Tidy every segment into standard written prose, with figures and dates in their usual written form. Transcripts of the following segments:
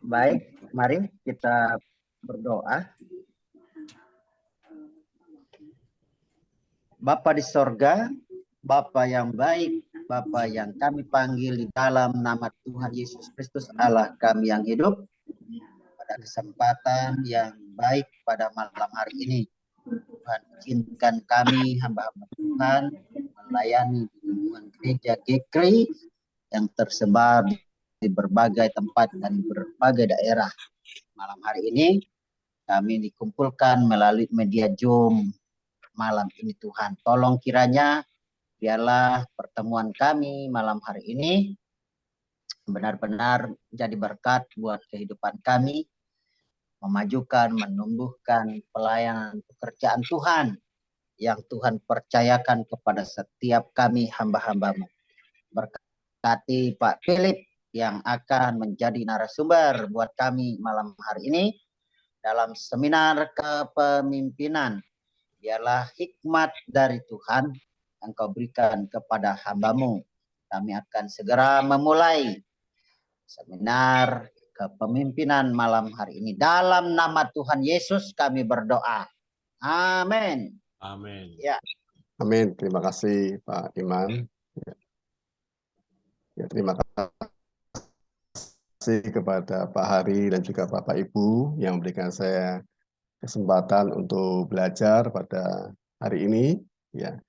Baik, mari kita berdoa. Bapa di sorga, Bapa yang baik, Bapa yang kami panggil di dalam nama Tuhan Yesus Kristus Allah kami yang hidup, pada kesempatan yang baik pada malam hari ini. Tuhan izinkan kami hamba-hamba Tuhan melayani di lingkungan gereja GKRI yang tersebar di berbagai tempat dan berbagai daerah. Malam hari ini kami dikumpulkan melalui media Zoom malam ini. Tuhan, tolong kiranya biarlah pertemuan kami malam hari ini benar-benar jadi berkat buat kehidupan kami, memajukan, menumbuhkan pelayanan pekerjaan Tuhan yang Tuhan percayakan kepada setiap kami hamba-hambamu. Berkati Pak Philip yang akan menjadi narasumber buat kami malam hari ini dalam seminar kepemimpinan. Biarlah hikmat dari Tuhan yang kau berikan kepada hambamu. Kami akan segera memulai seminar kepemimpinan malam hari ini. Dalam nama Tuhan Yesus kami berdoa. Amin. Amin. Ya. Amin. Terima kasih Pak Iman. Ya, terima kasih kepada Pak Hari dan juga Bapak Ibu yang memberikan saya kesempatan untuk belajar pada hari ini. Ya,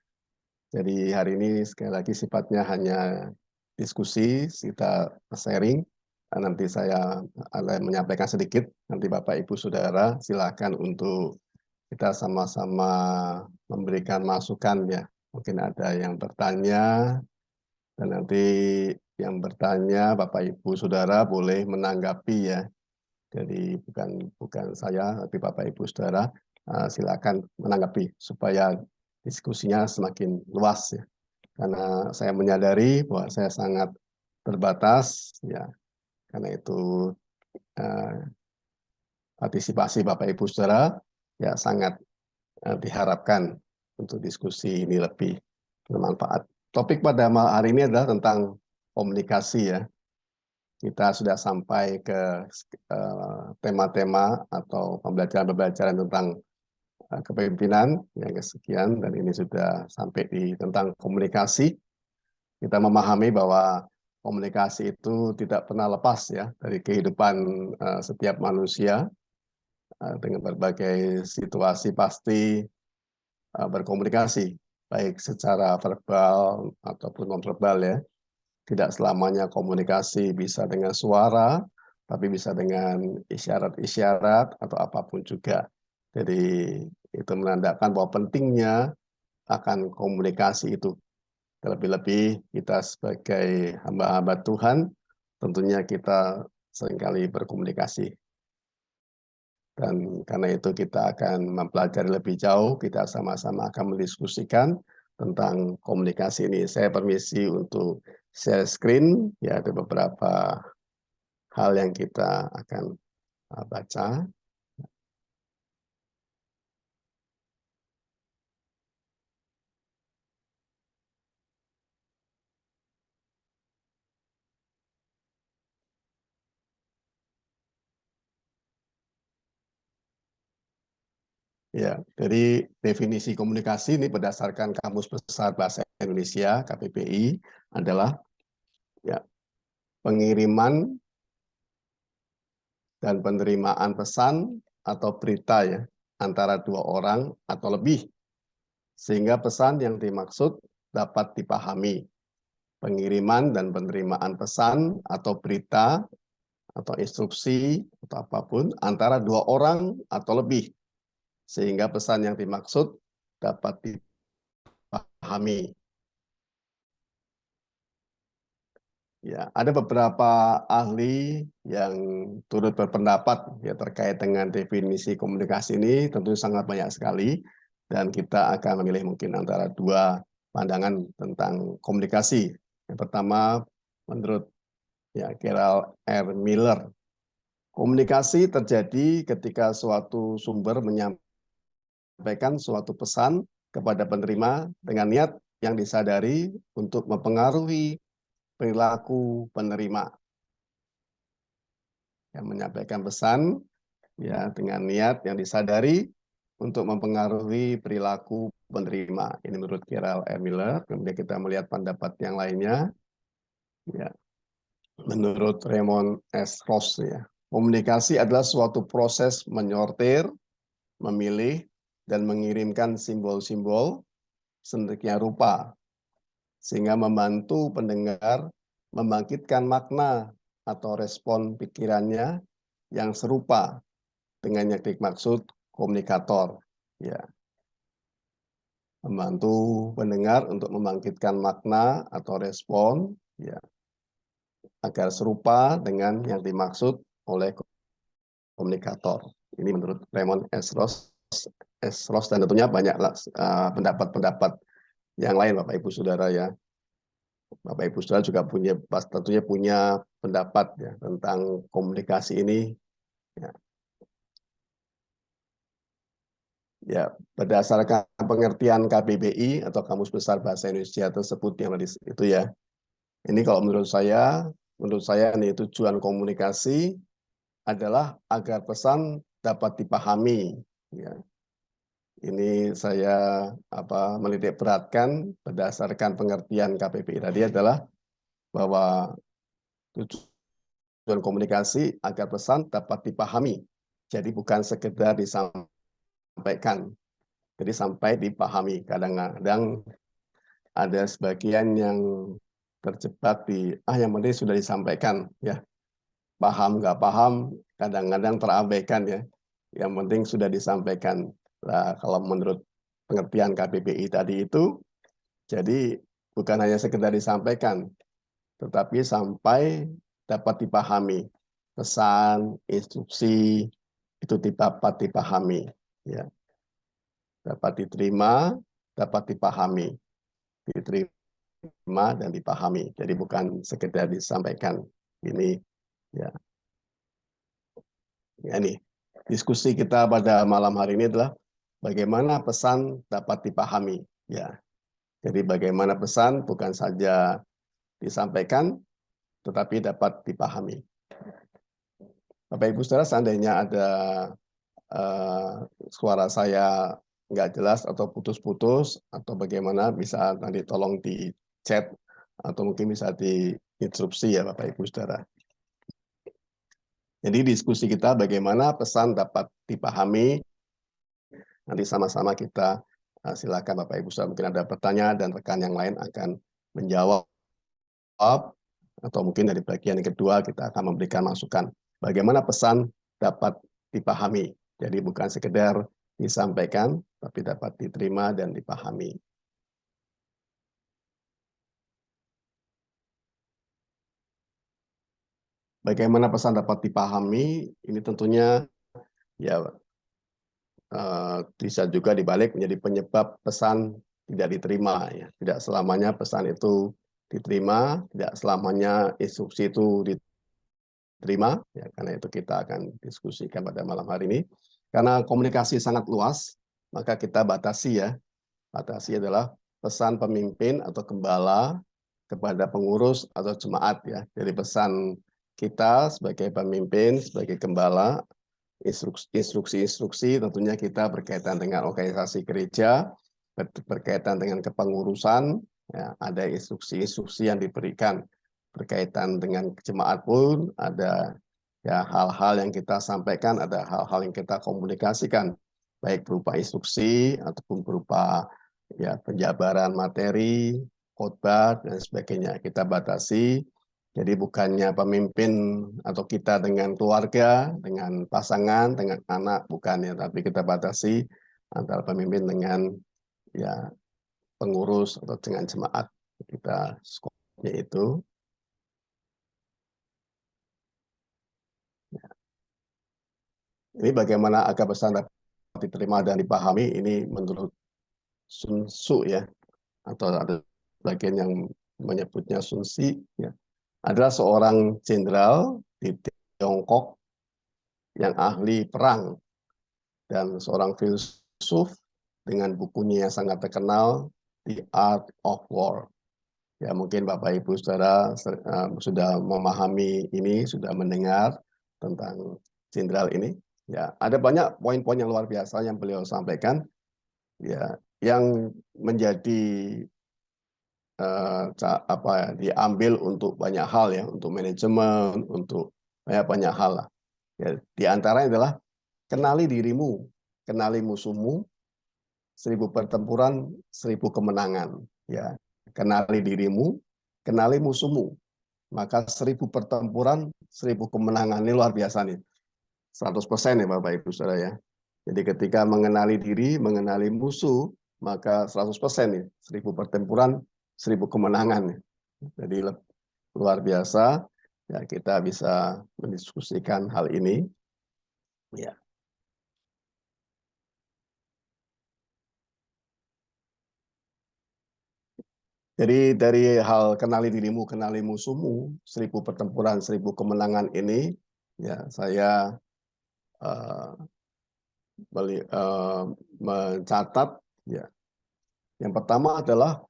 jadi hari ini sekali lagi sifatnya hanya diskusi, kita sharing. Nanti saya akan menyampaikan sedikit. Nanti Bapak Ibu Saudara silakan untuk kita sama-sama memberikan masukan ya. Mungkin ada yang bertanya dan nanti yang bertanya Bapak Ibu Saudara boleh menanggapi ya. Jadi bukan saya tapi Bapak Ibu Saudara silakan menanggapi supaya diskusinya semakin luas ya. Karena saya menyadari bahwa saya sangat terbatas ya. Karena itu partisipasi Bapak Ibu Saudara ya sangat diharapkan untuk diskusi ini lebih bermanfaat. Topik pada hari ini adalah tentang komunikasi ya. Kita sudah sampai ke tema-tema atau pembelajaran-pembelajaran tentang kepemimpinan yang kesekian dan ini sudah sampai di tentang komunikasi. Kita memahami bahwa komunikasi itu tidak pernah lepas ya dari kehidupan setiap manusia. Dengan berbagai situasi pasti berkomunikasi, baik secara verbal ataupun nonverbal ya. Tidak selamanya komunikasi bisa dengan suara, tapi bisa dengan isyarat-isyarat atau apapun juga. Jadi itu menandakan bahwa pentingnya akan komunikasi itu. Terlebih-lebih kita sebagai hamba-hamba Tuhan, tentunya kita seringkali berkomunikasi. Dan karena itu kita akan mempelajari lebih jauh, kita sama-sama akan mendiskusikan tentang komunikasi ini. Saya permisi untuk share screen, ya ada beberapa hal yang kita akan baca. Ya, jadi definisi komunikasi ini berdasarkan Kamus Besar Bahasa Indonesia (KBBI) adalah ya pengiriman dan penerimaan pesan atau berita ya antara dua orang atau lebih sehingga pesan yang dimaksud dapat dipahami. Pengiriman dan penerimaan pesan atau berita atau instruksi atau apapun antara dua orang atau lebih sehingga pesan yang dimaksud dapat dipahami. Ya, ada beberapa ahli yang turut berpendapat ya terkait dengan definisi komunikasi ini, tentu sangat banyak sekali dan kita akan memilih mungkin antara dua pandangan tentang komunikasi. Yang pertama menurut ya Gerald R. Miller, komunikasi terjadi ketika suatu sumber menyampaikan suatu pesan kepada penerima dengan niat yang disadari untuk mempengaruhi perilaku penerima. yang menyampaikan pesan ya dengan niat yang disadari untuk mempengaruhi perilaku penerima. Ini menurut Gerald R. Miller. Kemudian kita melihat pendapat yang lainnya, ya, menurut Raymond S. Ross, ya, komunikasi adalah suatu proses menyortir, memilih, dan mengirimkan simbol-simbol sedemikian rupa sehingga membantu pendengar membangkitkan makna atau respon pikirannya yang serupa dengan yang dimaksud komunikator. Ya, membantu pendengar untuk membangkitkan makna atau respon, ya, agar serupa dengan yang dimaksud oleh komunikator. Ini menurut Raymond S. Ross, dan tentunya banyak pendapat-pendapat yang lain, Bapak Ibu Saudara, ya. Bapak Ibu Saudara juga tentunya punya pendapat ya tentang komunikasi ini. Ya. Ya, berdasarkan pengertian KBBI atau Kamus Besar Bahasa Indonesia tersebut yang tadi itu, ya. Ini kalau menurut saya ini tujuan komunikasi adalah agar pesan dapat dipahami. Ya. Ini saya menitik beratkan berdasarkan pengertian KBBI tadi adalah bahwa tujuan komunikasi agar pesan dapat dipahami. Jadi bukan sekedar disampaikan, jadi sampai dipahami. Kadang-kadang ada sebagian yang terjebak di yang penting sudah disampaikan, ya, paham nggak paham kadang-kadang terabaikan, ya, yang penting sudah disampaikan. Nah, kalau menurut pengertian KBBI tadi itu, jadi bukan hanya sekedar disampaikan, tetapi sampai dapat dipahami. Pesan, instruksi itu dapat dipahami, ya, dapat diterima, dapat dipahami, diterima dan dipahami. Jadi bukan sekedar disampaikan. Ini, ya, nih diskusi kita pada malam hari ini adalah bagaimana pesan dapat dipahami. Ya, jadi bagaimana pesan bukan saja disampaikan, tetapi dapat dipahami. Bapak Ibu Saudara, seandainya ada suara saya nggak jelas atau putus-putus atau bagaimana, bisa nanti tolong di chat atau mungkin bisa diinstruksi, ya Bapak Ibu Saudara. Jadi diskusi kita bagaimana pesan dapat dipahami, nanti sama-sama kita silakan Bapak Ibu Saudara, mungkin ada pertanyaan dan rekan yang lain akan menjawab, atau mungkin dari bagian yang kedua kita akan memberikan masukan bagaimana pesan dapat dipahami. Jadi bukan sekedar disampaikan, tapi dapat diterima dan dipahami. Bagaimana pesan dapat dipahami, ini tentunya ya bisa juga dibalik menjadi penyebab pesan tidak diterima. Ya. Tidak selamanya pesan itu diterima, tidak selamanya instruksi itu diterima. Ya, karena itu kita akan diskusikan pada malam hari ini. Karena komunikasi sangat luas, maka kita batasi, ya. Batasi adalah pesan pemimpin atau gembala kepada pengurus atau jemaat, ya. Jadi pesan kita sebagai pemimpin, sebagai gembala, instruksi-instruksi tentunya kita berkaitan dengan organisasi gereja, berkaitan dengan kepengurusan, ya, ada instruksi-instruksi yang diberikan berkaitan dengan jemaat pun ada, ya, hal-hal yang kita sampaikan, ada hal-hal yang kita komunikasikan, baik berupa instruksi ataupun berupa, ya, penjabaran materi, khotbah dan sebagainya. Kita batasi. Jadi bukannya pemimpin atau kita dengan keluarga, dengan pasangan, dengan anak, bukan, ya, tapi kita batasi antara pemimpin dengan, ya, pengurus atau dengan jemaat. Kita skopnya itu. Ini bagaimana agar pesan dapat diterima dan dipahami, ini menurut Sun Tzu, ya, atau ada bagian yang menyebutnya Sun Tzu, ya, adalah seorang jenderal di Tiongkok yang ahli perang dan seorang filsuf dengan bukunya yang sangat terkenal, The Art of War. Ya, mungkin Bapak Ibu Saudara sudah memahami ini, sudah mendengar tentang jenderal ini. Ya, ada banyak poin-poin yang luar biasa yang beliau sampaikan, ya, yang menjadi diambil untuk banyak hal ya, untuk manajemen, untuk banyak hal lah. Ya, di antaranya adalah kenali dirimu, kenali musuhmu, 1000 pertempuran, 1000 kemenangan. Ya, kenali dirimu, kenali musuhmu, maka 1000 pertempuran, 1000 kemenangan. Ini luar biasa nih, 100% ya Bapak Ibu Saudara ya. Jadi ketika mengenali diri, mengenali musuh, maka 100% nih, 1000 pertempuran, 1000 kemenangan. Jadi luar biasa ya, kita bisa mendiskusikan hal ini. Ya. Jadi dari hal kenali dirimu, kenali musuhmu, 1000 pertempuran, 1000 kemenangan ini, ya saya uh, mencatat. Ya, yang pertama adalah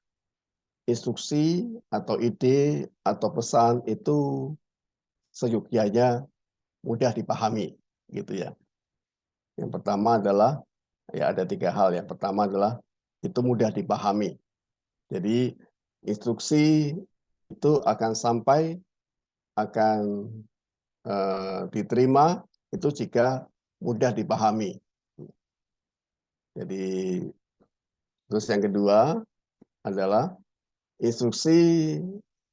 instruksi atau ide atau pesan itu seyogyanya mudah dipahami, gitu ya. Yang pertama adalah, ya ada 3 hal. Yang pertama adalah itu mudah dipahami. Jadi instruksi itu akan sampai, akan diterima itu jika mudah dipahami. Jadi terus yang kedua adalah instruksi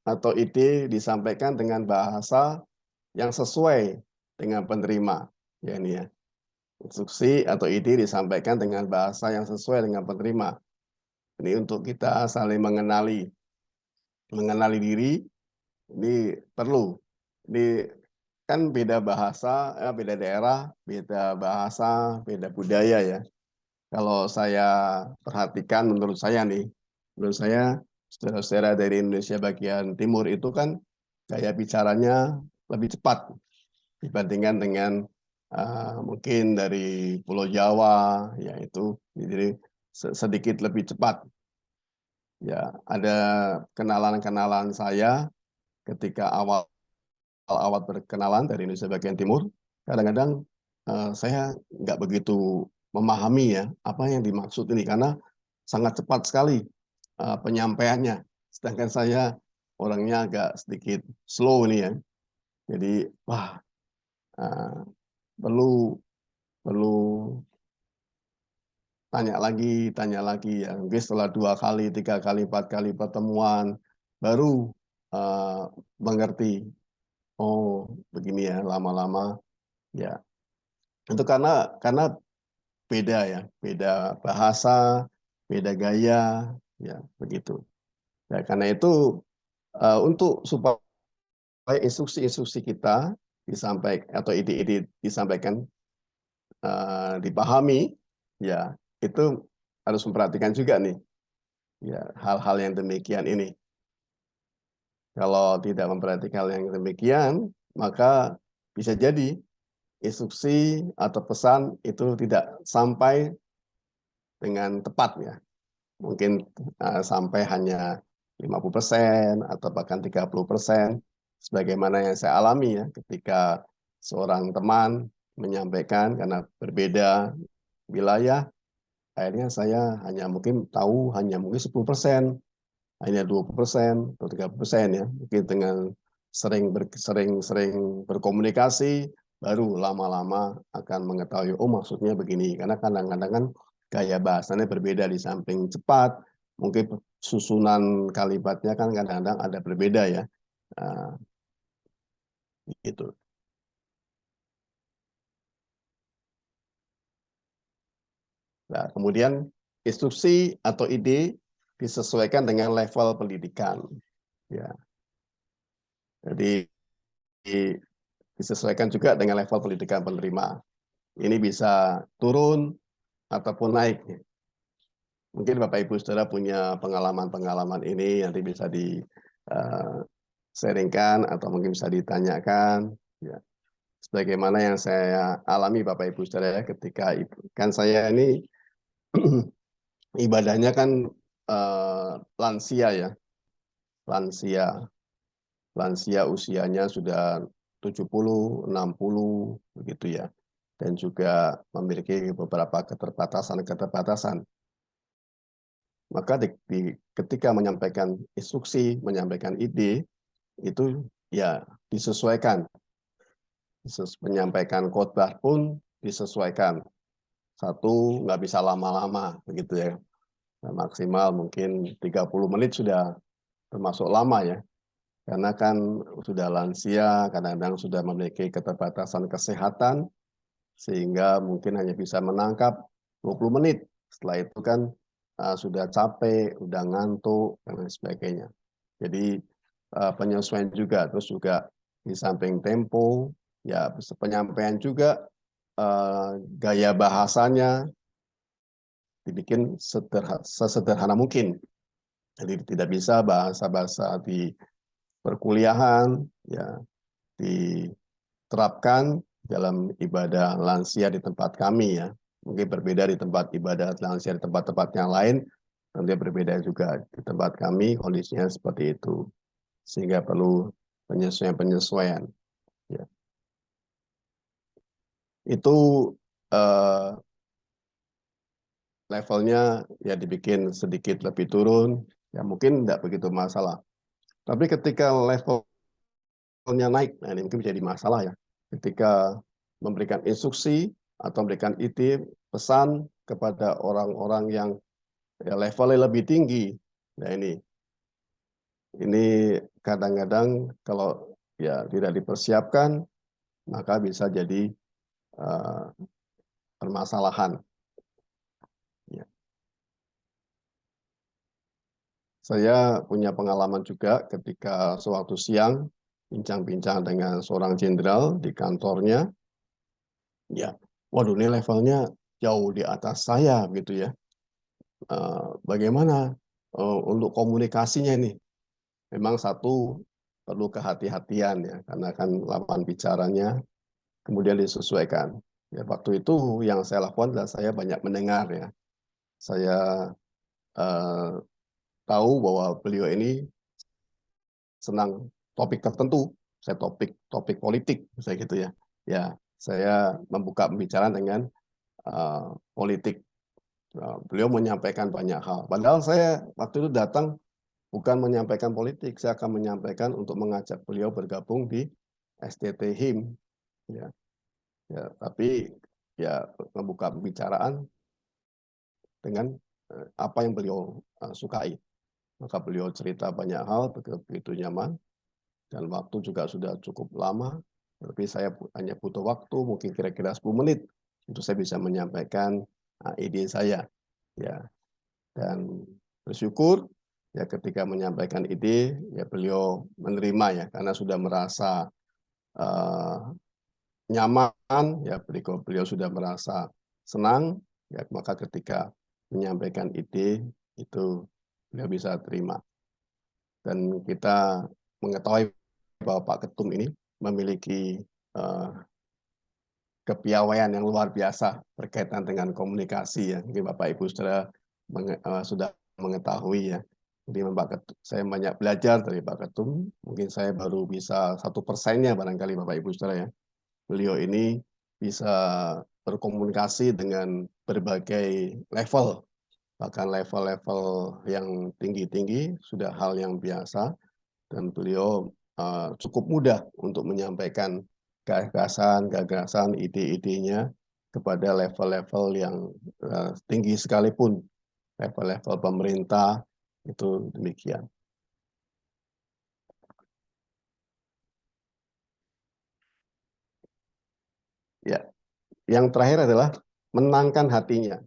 atau ide disampaikan dengan bahasa yang sesuai dengan penerima. Ya ini ya. Instruksi atau ide disampaikan dengan bahasa yang sesuai dengan penerima. Ini untuk kita saling mengenali diri. Ini perlu. Ini kan beda bahasa, beda daerah, beda bahasa, beda budaya ya. Kalau saya perhatikan, menurut saya saudara-saudara dari Indonesia bagian timur itu kan gaya bicaranya lebih cepat dibandingkan dengan mungkin dari Pulau Jawa, yaitu jadi sedikit lebih cepat. Ya, ada kenalan-kenalan saya ketika awal berkenalan dari Indonesia bagian timur, kadang-kadang saya nggak begitu memahami ya apa yang dimaksud ini karena sangat cepat sekali penyampaiannya. Sedangkan saya orangnya agak sedikit slow ini ya. Jadi wah, perlu perlu tanya lagi ya. Mungkin setelah 2 kali, 3 kali, 4 kali pertemuan baru mengerti. Oh, begini ya, lama-lama ya. Itu karena beda ya, beda bahasa, beda gaya, ya begitu. Ya, karena itu untuk supaya instruksi-instruksi kita disampaikan atau ide-ide disampaikan dipahami, ya itu harus memperhatikan juga nih, ya hal-hal yang demikian ini. Kalau tidak memperhatikan hal yang demikian, maka bisa jadi instruksi atau pesan itu tidak sampai dengan tepat ya. Mungkin sampai hanya 50% atau bahkan 30%, sebagaimana yang saya alami ya ketika seorang teman menyampaikan karena berbeda wilayah, akhirnya saya hanya mungkin tahu hanya mungkin 10%, hanya 20% atau 30% ya. Mungkin dengan sering berkomunikasi, baru lama-lama akan mengetahui, oh maksudnya begini. Karena kadang-kadang kan gaya bahasanya berbeda, di samping cepat, mungkin susunan kalimatnya kan kadang-kadang ada berbeda ya. Nah, gitu. Nah, kemudian instruksi atau ide disesuaikan dengan level pendidikan. Ya, jadi disesuaikan juga dengan level pendidikan penerima. Ini bisa turun ataupun naik. Mungkin Bapak Ibu Saudara punya pengalaman-pengalaman ini, nanti bisa di-sharingkan atau mungkin bisa ditanyakan. Ya. Sebagaimana yang saya alami Bapak Ibu Saudara ketika kan saya ini ibadahnya kan lansia ya, lansia usianya sudah 70, 60 begitu ya. Dan juga memiliki beberapa keterbatasan-keterbatasan. Maka ketika menyampaikan instruksi, menyampaikan ide, itu ya disesuaikan. Menyampaikan khotbah pun disesuaikan. Satu, nggak bisa lama-lama, begitu ya. Nah, maksimal mungkin 30 menit sudah termasuk lama ya. Karena kan sudah lansia, kadang-kadang sudah memiliki keterbatasan kesehatan, sehingga mungkin hanya bisa menangkap 20 menit. Setelah itu kan sudah capek, sudah ngantuk, dan lain sebagainya. Jadi penyesuaian juga, terus juga di samping tempo, ya penyampaian juga gaya bahasanya dibikin sesederhana mungkin. Jadi tidak bisa bahasa-bahasa di perkuliahan ya diterapkan dalam ibadah lansia di tempat kami ya. Mungkin berbeda di tempat ibadah lansia di tempat-tempat yang lain, nanti berbeda juga di tempat kami kondisinya seperti itu. Sehingga perlu penyesuaian-penyesuaian. Ya. Itu eh, levelnya ya dibikin sedikit lebih turun, ya mungkin tidak begitu masalah. Tapi ketika levelnya naik, nah ini mungkin menjadi masalah ya. Ketika memberikan instruksi atau memberikan ide, pesan kepada orang-orang yang ya, levelnya lebih tinggi. Nah ini kadang-kadang kalau ya tidak dipersiapkan, maka bisa jadi uh, permasalahan. Ya. Saya punya pengalaman juga ketika sewaktu siang bincang-bincang dengan seorang jenderal di kantornya. Ya, waduh ini levelnya jauh di atas saya gitu ya. Bagaimana untuk komunikasinya ini? Memang satu perlu kehati-hatian ya, karena kan lawan bicaranya kemudian disesuaikan. Ya, waktu itu yang saya lakukan adalah saya banyak mendengar ya. Saya eh, tahu bahwa beliau ini senang topik tertentu, saya topik politik, saya gitu ya. Ya, saya membuka pembicaraan dengan politik. Beliau menyampaikan banyak hal. Padahal saya waktu itu datang bukan menyampaikan politik, saya akan menyampaikan untuk mengajak beliau bergabung di STT HIM. Ya, ya, tapi ya membuka pembicaraan dengan apa yang beliau sukai. Maka beliau cerita banyak hal, begitu nyaman, dan waktu juga sudah cukup lama, tapi saya hanya butuh waktu, mungkin kira-kira 10 menit, untuk saya bisa menyampaikan ide saya. Ya, dan bersyukur ya ketika menyampaikan ide, ya beliau menerima ya, karena sudah merasa nyaman, ya beliau sudah merasa senang, ya maka ketika menyampaikan ide itu beliau bisa terima. Dan kita mengetahui bahwa Pak Ketum ini memiliki kepiawaian yang luar biasa berkaitan dengan komunikasi ya. Mungkin Bapak Ibu sudah mengetahui ya. Jadi saya banyak belajar dari Pak Ketum. Mungkin saya baru bisa 1%-nya barangkali Bapak Ibu saudara ya. Beliau ini bisa berkomunikasi dengan berbagai level, bahkan level-level yang tinggi-tinggi sudah hal yang biasa, dan beliau cukup mudah untuk menyampaikan gagasan, ide-idenya kepada level-level yang tinggi sekalipun, level-level pemerintah, itu demikian. Ya, yang terakhir adalah menangkan hatinya,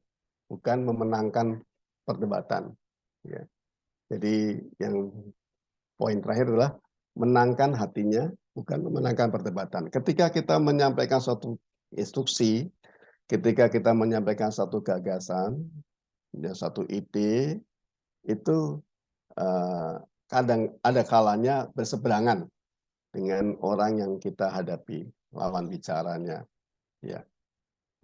bukan memenangkan perdebatan. Ya. Jadi yang poin terakhir adalah menangkan hatinya, bukan memenangkan perdebatan. Ketika kita menyampaikan suatu instruksi, ketika kita menyampaikan satu gagasan, ya, satu ide, itu kadang ada kalanya berseberangan dengan orang yang kita hadapi, lawan bicaranya. Ya,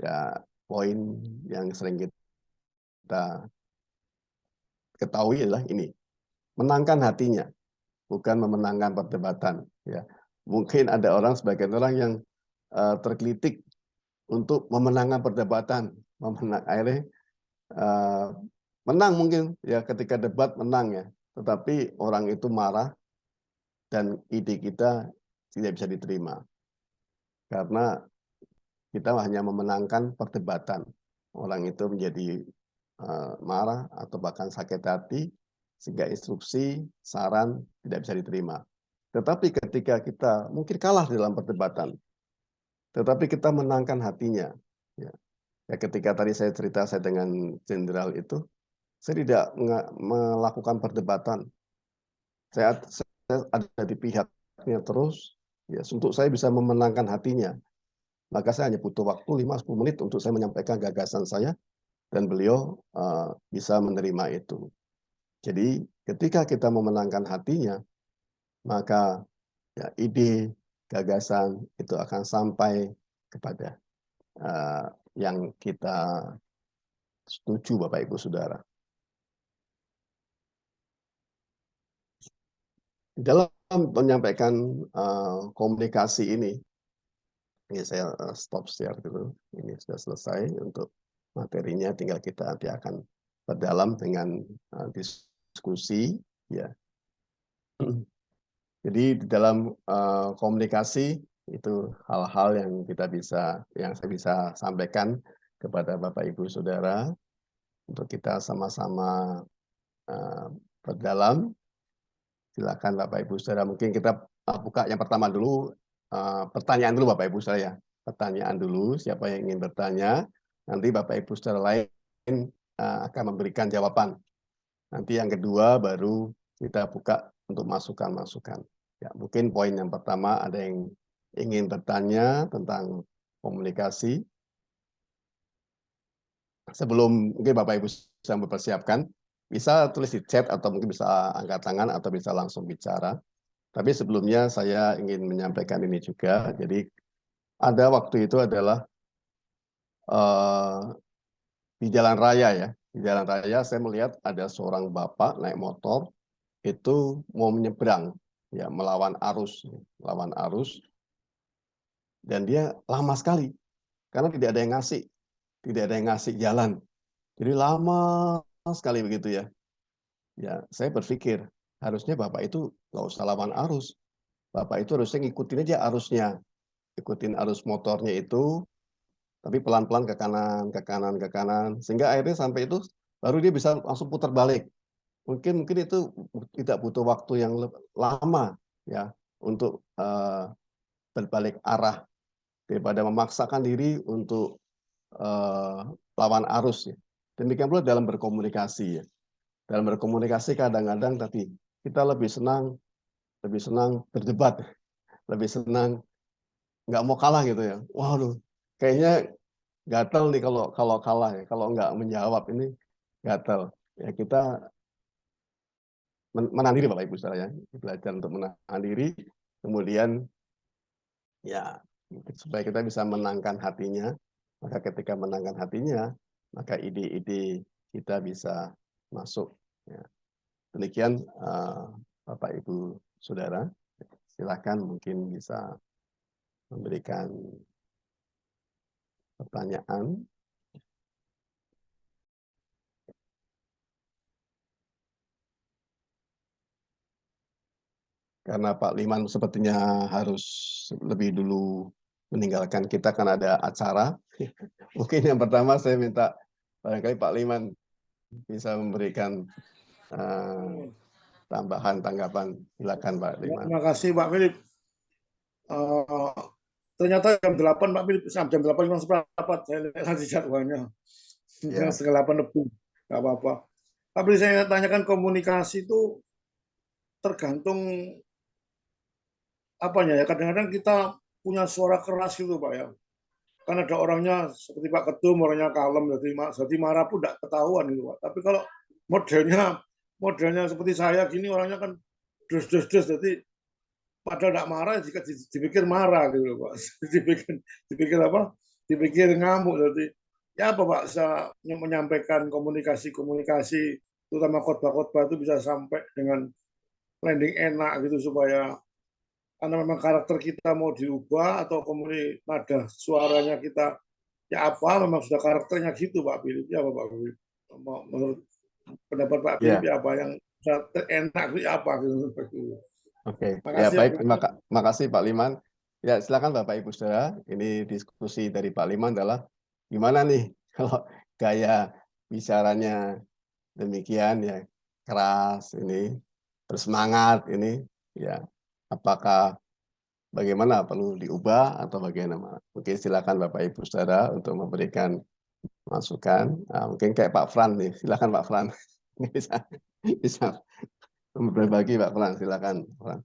ya poin yang sering kita ketahui adalah ini, menangkan hatinya, bukan memenangkan perdebatan. Ya, mungkin ada sebagian orang yang tergelitik untuk memenangkan perdebatan, akhirnya menang mungkin ya ketika debat menang ya, tetapi orang itu marah dan ide kita tidak bisa diterima karena kita hanya memenangkan perdebatan. Orang itu menjadi marah atau bahkan sakit hati sehingga instruksi, saran tidak bisa diterima. Tetapi ketika kita mungkin kalah dalam perdebatan, tetapi kita menangkan hatinya. Ya, ketika tadi saya cerita saya dengan jenderal itu, saya tidak melakukan perdebatan. Saya ada di pihaknya terus, ya, untuk saya bisa memenangkan hatinya. Maka saya hanya butuh waktu 5-10 menit untuk saya menyampaikan gagasan saya, dan beliau bisa menerima itu. Jadi ketika kita memenangkan hatinya, maka ya, ide, gagasan itu akan sampai kepada yang kita setuju, Bapak Ibu Saudara. Dalam menyampaikan komunikasi ini saya stop share dulu. Ini sudah selesai untuk materinya, tinggal kita nanti akan berdalam dengan diskusi. Ya. Jadi di dalam komunikasi itu hal-hal yang saya bisa sampaikan kepada Bapak Ibu Saudara untuk kita sama-sama berdalam. Silakan Bapak Ibu Saudara, mungkin kita buka yang pertama dulu, pertanyaan dulu Bapak Ibu Saudara ya. Pertanyaan dulu, siapa yang ingin bertanya, nanti Bapak Ibu Saudara lain akan memberikan jawaban. Nanti yang kedua baru kita buka untuk masukan-masukan. Ya, mungkin poin yang pertama ada yang ingin bertanya tentang komunikasi. Sebelum mungkin Bapak Ibu sudah mempersiapkan, bisa tulis di chat atau mungkin bisa angkat tangan atau bisa langsung bicara. Tapi sebelumnya saya ingin menyampaikan ini juga. Jadi ada waktu itu adalah di jalan raya ya. Di jalan raya saya melihat ada seorang bapak naik motor itu mau menyeberang ya, melawan arus, dan dia lama sekali karena tidak ada yang ngasih jalan. Jadi lama sekali begitu ya. Ya, saya berpikir harusnya bapak itu nggak usah lawan arus. Bapak itu harusnya ngikutin aja arusnya, ikutin arus motornya itu, tapi pelan-pelan ke kanan, ke kanan, ke kanan, sehingga akhirnya sampai itu baru dia bisa langsung putar balik. Mungkin itu tidak butuh waktu yang lama ya untuk berbalik arah daripada memaksakan diri untuk lawan arus ya. Demikian pula dalam berkomunikasi ya. Dalam berkomunikasi kadang-kadang tadi kita lebih senang berdebat, lebih senang nggak mau kalah gitu ya. Waduh, kayaknya gatel nih kalau kalah ya, kalau nggak menjawab ini gatel. Ya kita menahan diri Bapak Ibu Saudara ya, belajar untuk menahan diri, kemudian ya supaya kita bisa menangkan hatinya. Maka ketika menangkan hatinya, maka ide-ide kita bisa masuk. Ya. Demikian Bapak Ibu Saudara, silakan mungkin bisa memberikan pertanyaan. Karena Pak Liman sepertinya harus lebih dulu meninggalkan kita karena ada acara. Mungkin yang pertama saya minta barangkali Pak Liman bisa memberikan tambahan tanggapan. Silakan Pak Liman. Terima kasih Pak Philip. Ternyata jam 8 Pak Philip, jam 8 kurang seperempat saya lihat di jadwalnya. Ya. Setengah 8 lebih, nggak apa-apa. Tapi saya tanyakan komunikasi itu tergantung apanya ya. Kadang-kadang kita punya suara keras gitu Pak ya. Kan ada orangnya seperti Pak Ketum, orangnya kalem, jadi marah pun tidak ketahuan gitu Pak. Tapi kalau modelnya seperti saya gini, orangnya kan dus, jadi padahal tidak marah, jika dipikir marah gitu Pak. Dipikir apa? Dipikir ngamuk. Jadi ya apa Pak, bisa menyampaikan komunikasi, terutama khotbah-khotbah itu bisa sampai dengan landing enak gitu supaya karena memang karakter kita mau diubah atau kemudian nada suaranya kita ya apa memang sudah karakternya gitu Pak Philip ya Pak Philip. Menurut pendapat Pak Philip Ya, ya apa yang enak itu apa gitu. oke. Ya, Makasih ya baik. Pak. Terima kasih Pak Liman. Ya, silakan Bapak Ibu Saudara. Ini diskusi dari Pak Liman adalah gimana nih kalau gaya bicaranya demikian ya, keras ini, bersemangat ini, ya. Apakah bagaimana perlu diubah atau bagaimana? Mungkin silakan Bapak Ibu Saudara untuk memberikan masukan. Nah, mungkin kayak Pak Fran nih, silakan Pak Fran. Bisa, bisa berbagi Pak Fran, silakan Fran.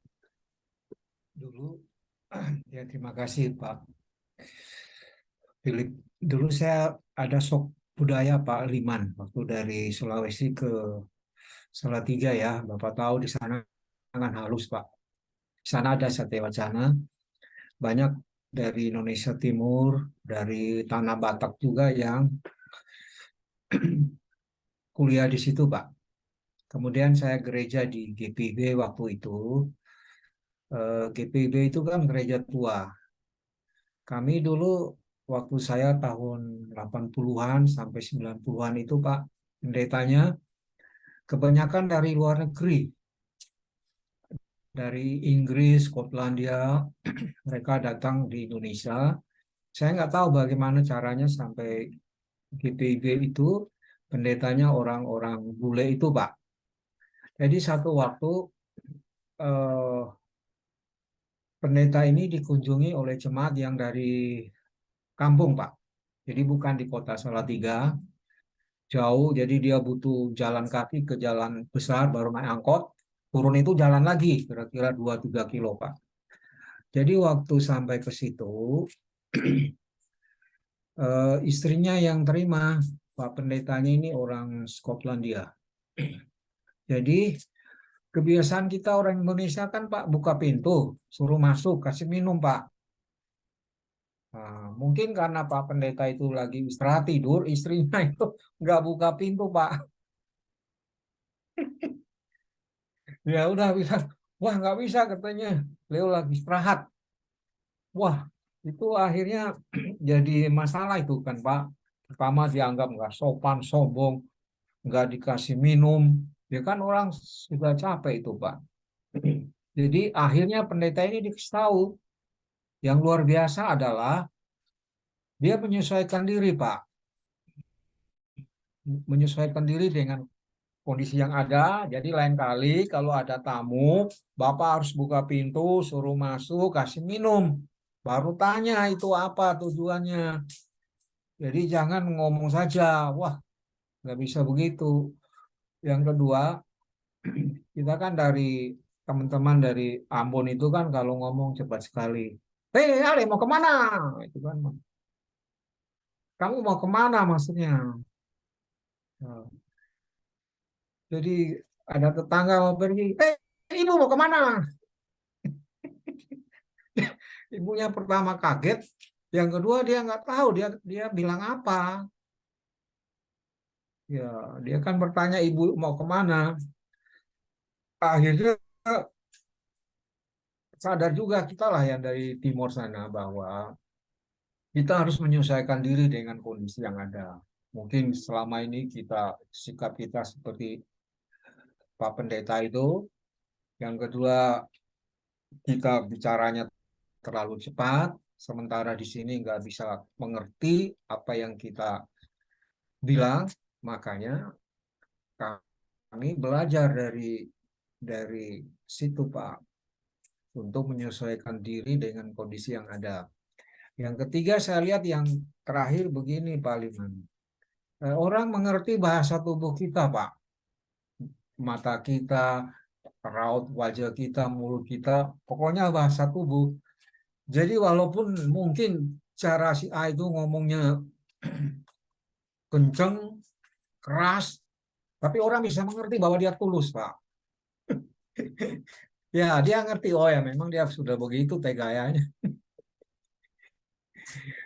Dulu ya terima kasih Pak Philip. Dulu saya ada shock budaya Pak Liman waktu dari Sulawesi ke Salatiga ya. Bapak tahu di sana kan halus Pak. Di sana ada sate wacana, banyak dari Indonesia Timur, dari tanah Batak juga yang kuliah di situ Pak. Kemudian saya gereja di GPIB waktu itu. GPIB itu kan gereja tua. Kami dulu waktu saya tahun 80-an sampai 90-an itu Pak, pendetanya kebanyakan dari luar negeri. Dari Inggris, Skotlandia, mereka datang di Indonesia. Saya nggak tahu bagaimana caranya sampai GPIB itu pendetanya orang-orang bule itu Pak. Jadi satu waktu eh, pendeta ini dikunjungi oleh jemaat yang dari kampung Pak. Jadi bukan di kota Salatiga, jauh, jadi dia butuh jalan kaki ke jalan besar, baru naik angkot, turun itu jalan lagi, kira-kira 2-3 kilo, Pak. Jadi waktu sampai ke situ, istrinya yang terima, Pak pendetanya ini orang Skotlandia. Jadi kebiasaan kita orang Indonesia kan Pak, buka pintu, suruh masuk, kasih minum Pak. Nah, mungkin karena Pak pendeta itu lagi istirahat tidur, istrinya itu nggak buka pintu Pak. Ya udah bilang, wah nggak bisa katanya, Leo lagi istirahat. Wah itu akhirnya jadi masalah itu kan Pak. Pertama dianggap nggak sopan, sombong, nggak dikasih minum. Ya kan orang sudah capek itu Pak. Jadi akhirnya pendeta ini dikasih tahu. Yang luar biasa adalah dia menyesuaikan diri Pak. Menyesuaikan diri dengan kondisi yang ada. Jadi lain kali kalau ada tamu, Bapak harus buka pintu, suruh masuk, kasih minum. Baru tanya itu apa tujuannya. Jadi jangan ngomong saja, wah nggak bisa begitu. Yang kedua, kita kan dari teman-teman dari Ambon itu kan kalau ngomong cepat sekali. Hei, Ale mau kemana? Itu kan, kamu mau kemana maksudnya? Nah, jadi ada tetangga mau pergi, ibu mau kemana? Ibunya pertama kaget, yang kedua dia nggak tahu dia dia bilang apa. Ya, dia kan bertanya ibu mau kemana. Akhirnya sadar juga kita lah yang dari timur sana bahwa kita harus menyesuaikan diri dengan kondisi yang ada. Mungkin selama ini sikap kita seperti Pak Pendeta itu. Yang kedua, kita bicaranya terlalu cepat, sementara di sini nggak bisa mengerti apa yang kita bilang. Makanya kami belajar dari situ Pak untuk menyesuaikan diri dengan kondisi yang ada. Yang ketiga saya lihat yang terakhir begini Pak Liman. Orang mengerti bahasa tubuh kita Pak. Mata kita, raut wajah kita, mulut kita, pokoknya bahasa tubuh. Jadi walaupun mungkin cara si A itu ngomongnya kenceng, keras, tapi orang bisa mengerti bahwa dia tulus, Pak. Ya, dia ngerti, oh ya memang dia sudah begitu tegayanya.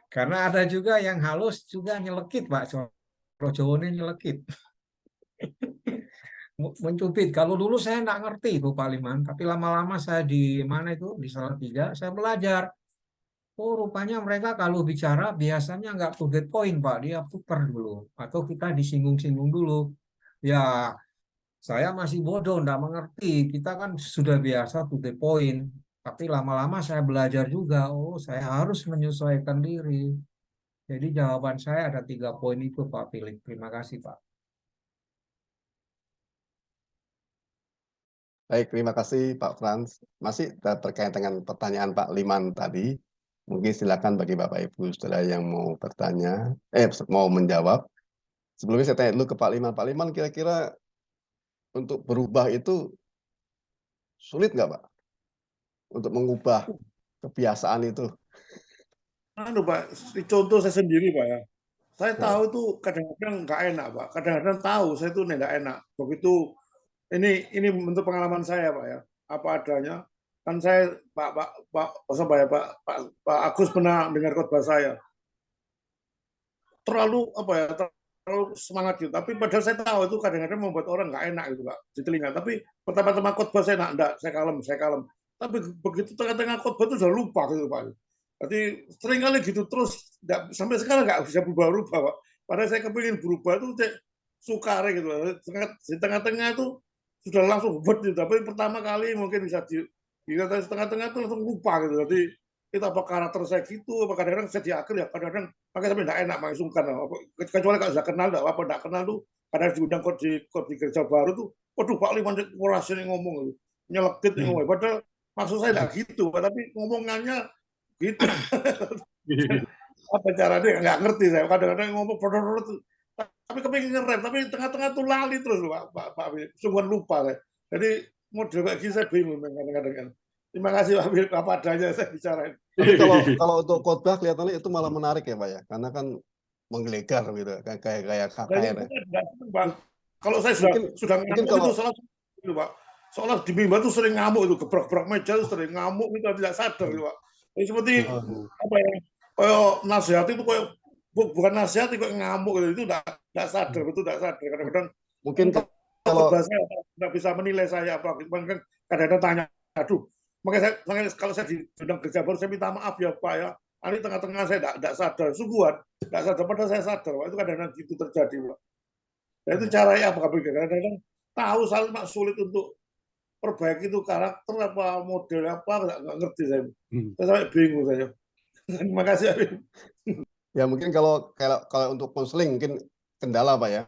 Karena ada juga yang halus juga nyelekit, Pak. Coro Jawa ini nyelekit. mencubit. Kalau dulu saya nggak ngerti itu Pak Liman, tapi lama-lama saya di mana itu di Salatiga, saya belajar. Oh, rupanya mereka kalau bicara biasanya nggak to the point, Pak. Dia puter dulu. Atau kita disinggung-singgung dulu. Ya, saya masih bodoh, nggak mengerti. Kita kan sudah biasa to the point. Tapi lama-lama saya belajar juga. Oh, saya harus menyesuaikan diri. Jadi jawaban saya ada 3 poin itu, Pak Philip. Terima kasih, Pak. Baik, terima kasih Pak Frans. Masih terkait dengan pertanyaan Pak Liman tadi, mungkin silakan bagi Bapak Ibu saudara yang mau bertanya, mau menjawab. Sebelumnya saya tanya dulu ke Pak Liman. Pak Liman, kira-kira untuk berubah itu sulit nggak Pak? Untuk mengubah kebiasaan itu? Pak, contoh saya sendiri Pak ya. Saya Nah, tahu tuh kadang-kadang nggak enak Pak. Kadang-kadang tahu saya tuh nggak enak. Begitu ini bentuk pengalaman saya Pak ya. Apa adanya. Kan saya Pak Agus pernah dengar khotbah saya. Terlalu apa ya? Terlalu semangat gitu. Tapi padahal saya tahu itu kadang-kadang membuat orang nggak enak gitu Pak di telinga. Tapi pertama-tama khotbah saya enggak, saya kalem. Tapi begitu tengah-tengah khotbah itu sudah lupa gitu Pak. Jadi sering kali gitu terus sampai sekarang nggak bisa berubah-ubah Pak. Padahal saya kepingin berubah itu sukar gitu. Di tengah-tengah itu sudah langsung buat gitu. Tapi pertama kali mungkin bisa di setengah-tengah itu langsung lupa gitu. Jadi itu apa karakter saya gitu, apa kadang-kadang saya di akhir ya kadang-kadang makanya sampai tidak enak makin sungkan. Kecuali kalau sudah kenal, apa tidak kenal tuh kadang diundang di gereja baru tuh, waduh Pak Liman kurasi ngomong gitu, nyelekit ngomong. Padahal maksud saya tidak gitu, tapi ngomongannya gitu. Apa caranya nggak ngerti saya. Kadang-kadang ngomong tapi kepingin ngerem, tapi tengah-tengah tuh lali terus Pak sungguhan lupa saya. Jadi model kayak gini saya bingung kadang-kadang. Terima kasih Pak Philip, apa adanya saya bicarain. tapi kalau untuk khotbah kelihatannya itu malah menarik ya Pak ya, karena kan menggelegar gitu, kayak KKR ya. Kalau saya sudah ngamuk itu itu Pak. Soalnya di mimbar itu sering ngamuk itu, gebrak-gebrak meja itu sering ngamuk itu tidak sadar itu Pak. Jadi seperti apa ya? Kayak nasihat itu kayak bukan nasihat itu ngamuk itu tidak sadar, betul tidak sadar. Kadang-kadang mungkin kalau bahasa tidak bisa menilai saya apa. Kadang-kadang tanya, aduh, makanya kalau saya diundang kerja baru saya minta maaf ya Pak ya. Ini tengah-tengah saya tidak sadar, sungguhan tidak sadar. Padahal saya sadar, Pak. Itu kadang-kadang gitu terjadi Pak. Nah, itu caranya apa? Kadang-kadang tahu sangat sulit untuk perbaiki itu karakter apa model apa nggak ngerti saya. Saya sampai bingung saya. Terima kasih. ya mungkin kalau untuk konseling mungkin kendala Pak ya.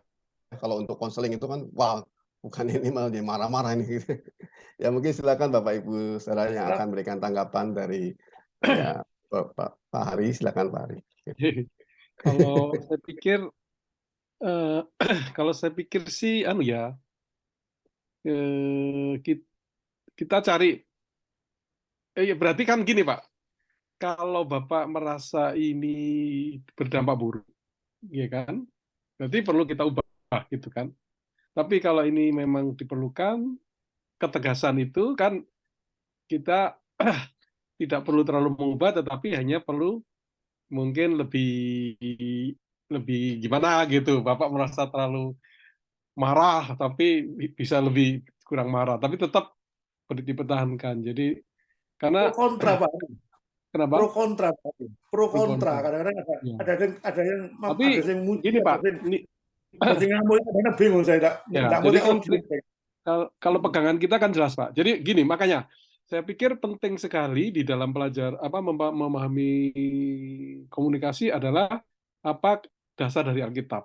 Kalau untuk konseling itu kan wah bukan ini malah dia marah-marah ini gitu. Ya mungkin silakan Bapak Ibu saudara yang akan berikan tanggapan dari ya Pak Hari, silakan Pak Hari. Kalau saya pikir sih ya kita cari berarti kan gini Pak, kalau Bapak merasa ini berdampak buruk ya kan, berarti perlu kita ubah gitu kan. Tapi kalau ini memang diperlukan ketegasan itu kan kita tidak perlu terlalu mengubah, tetapi hanya perlu mungkin lebih gimana gitu. Bapak merasa terlalu marah, tapi bisa lebih kurang marah, tapi tetap dipertahankan. Jadi karena pro kontra Pak. Kenapa? Pro kontra. Kadang-kadang ada yang tapi gini Pak, jadi ngamuk itu bingung saya jadi kalau pegangan kita kan jelas Pak. Jadi gini, makanya saya pikir penting sekali di dalam memahami komunikasi adalah apa dasar dari Alkitab,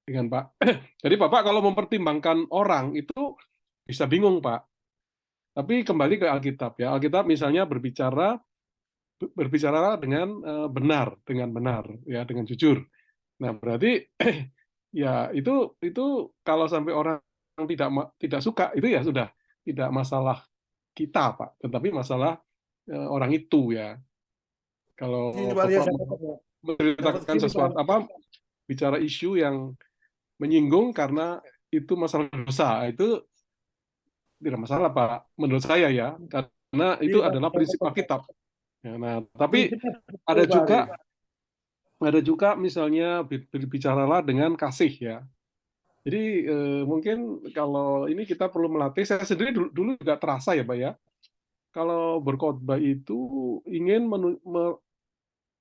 dengan Pak. Jadi Bapak kalau mempertimbangkan orang itu bisa bingung Pak. Tapi kembali ke Alkitab ya. Alkitab misalnya berbicara dengan benar ya, dengan jujur. Nah, berarti ya itu kalau sampai orang tidak suka itu ya sudah tidak masalah kita Pak, tetapi masalah orang itu ya. Kalau Bapak memberitakan sesuatu bicara isu yang menyinggung karena itu masalah dosa, itu tidak masalah Pak menurut saya ya, karena itu adalah prinsip Alkitab. Ya, nah, tapi ada juga misalnya berbicaralah dengan kasih ya. Jadi mungkin kalau ini kita perlu melatih. Saya sendiri dulu juga terasa ya, Pak ya. Kalau berkhotbah itu ingin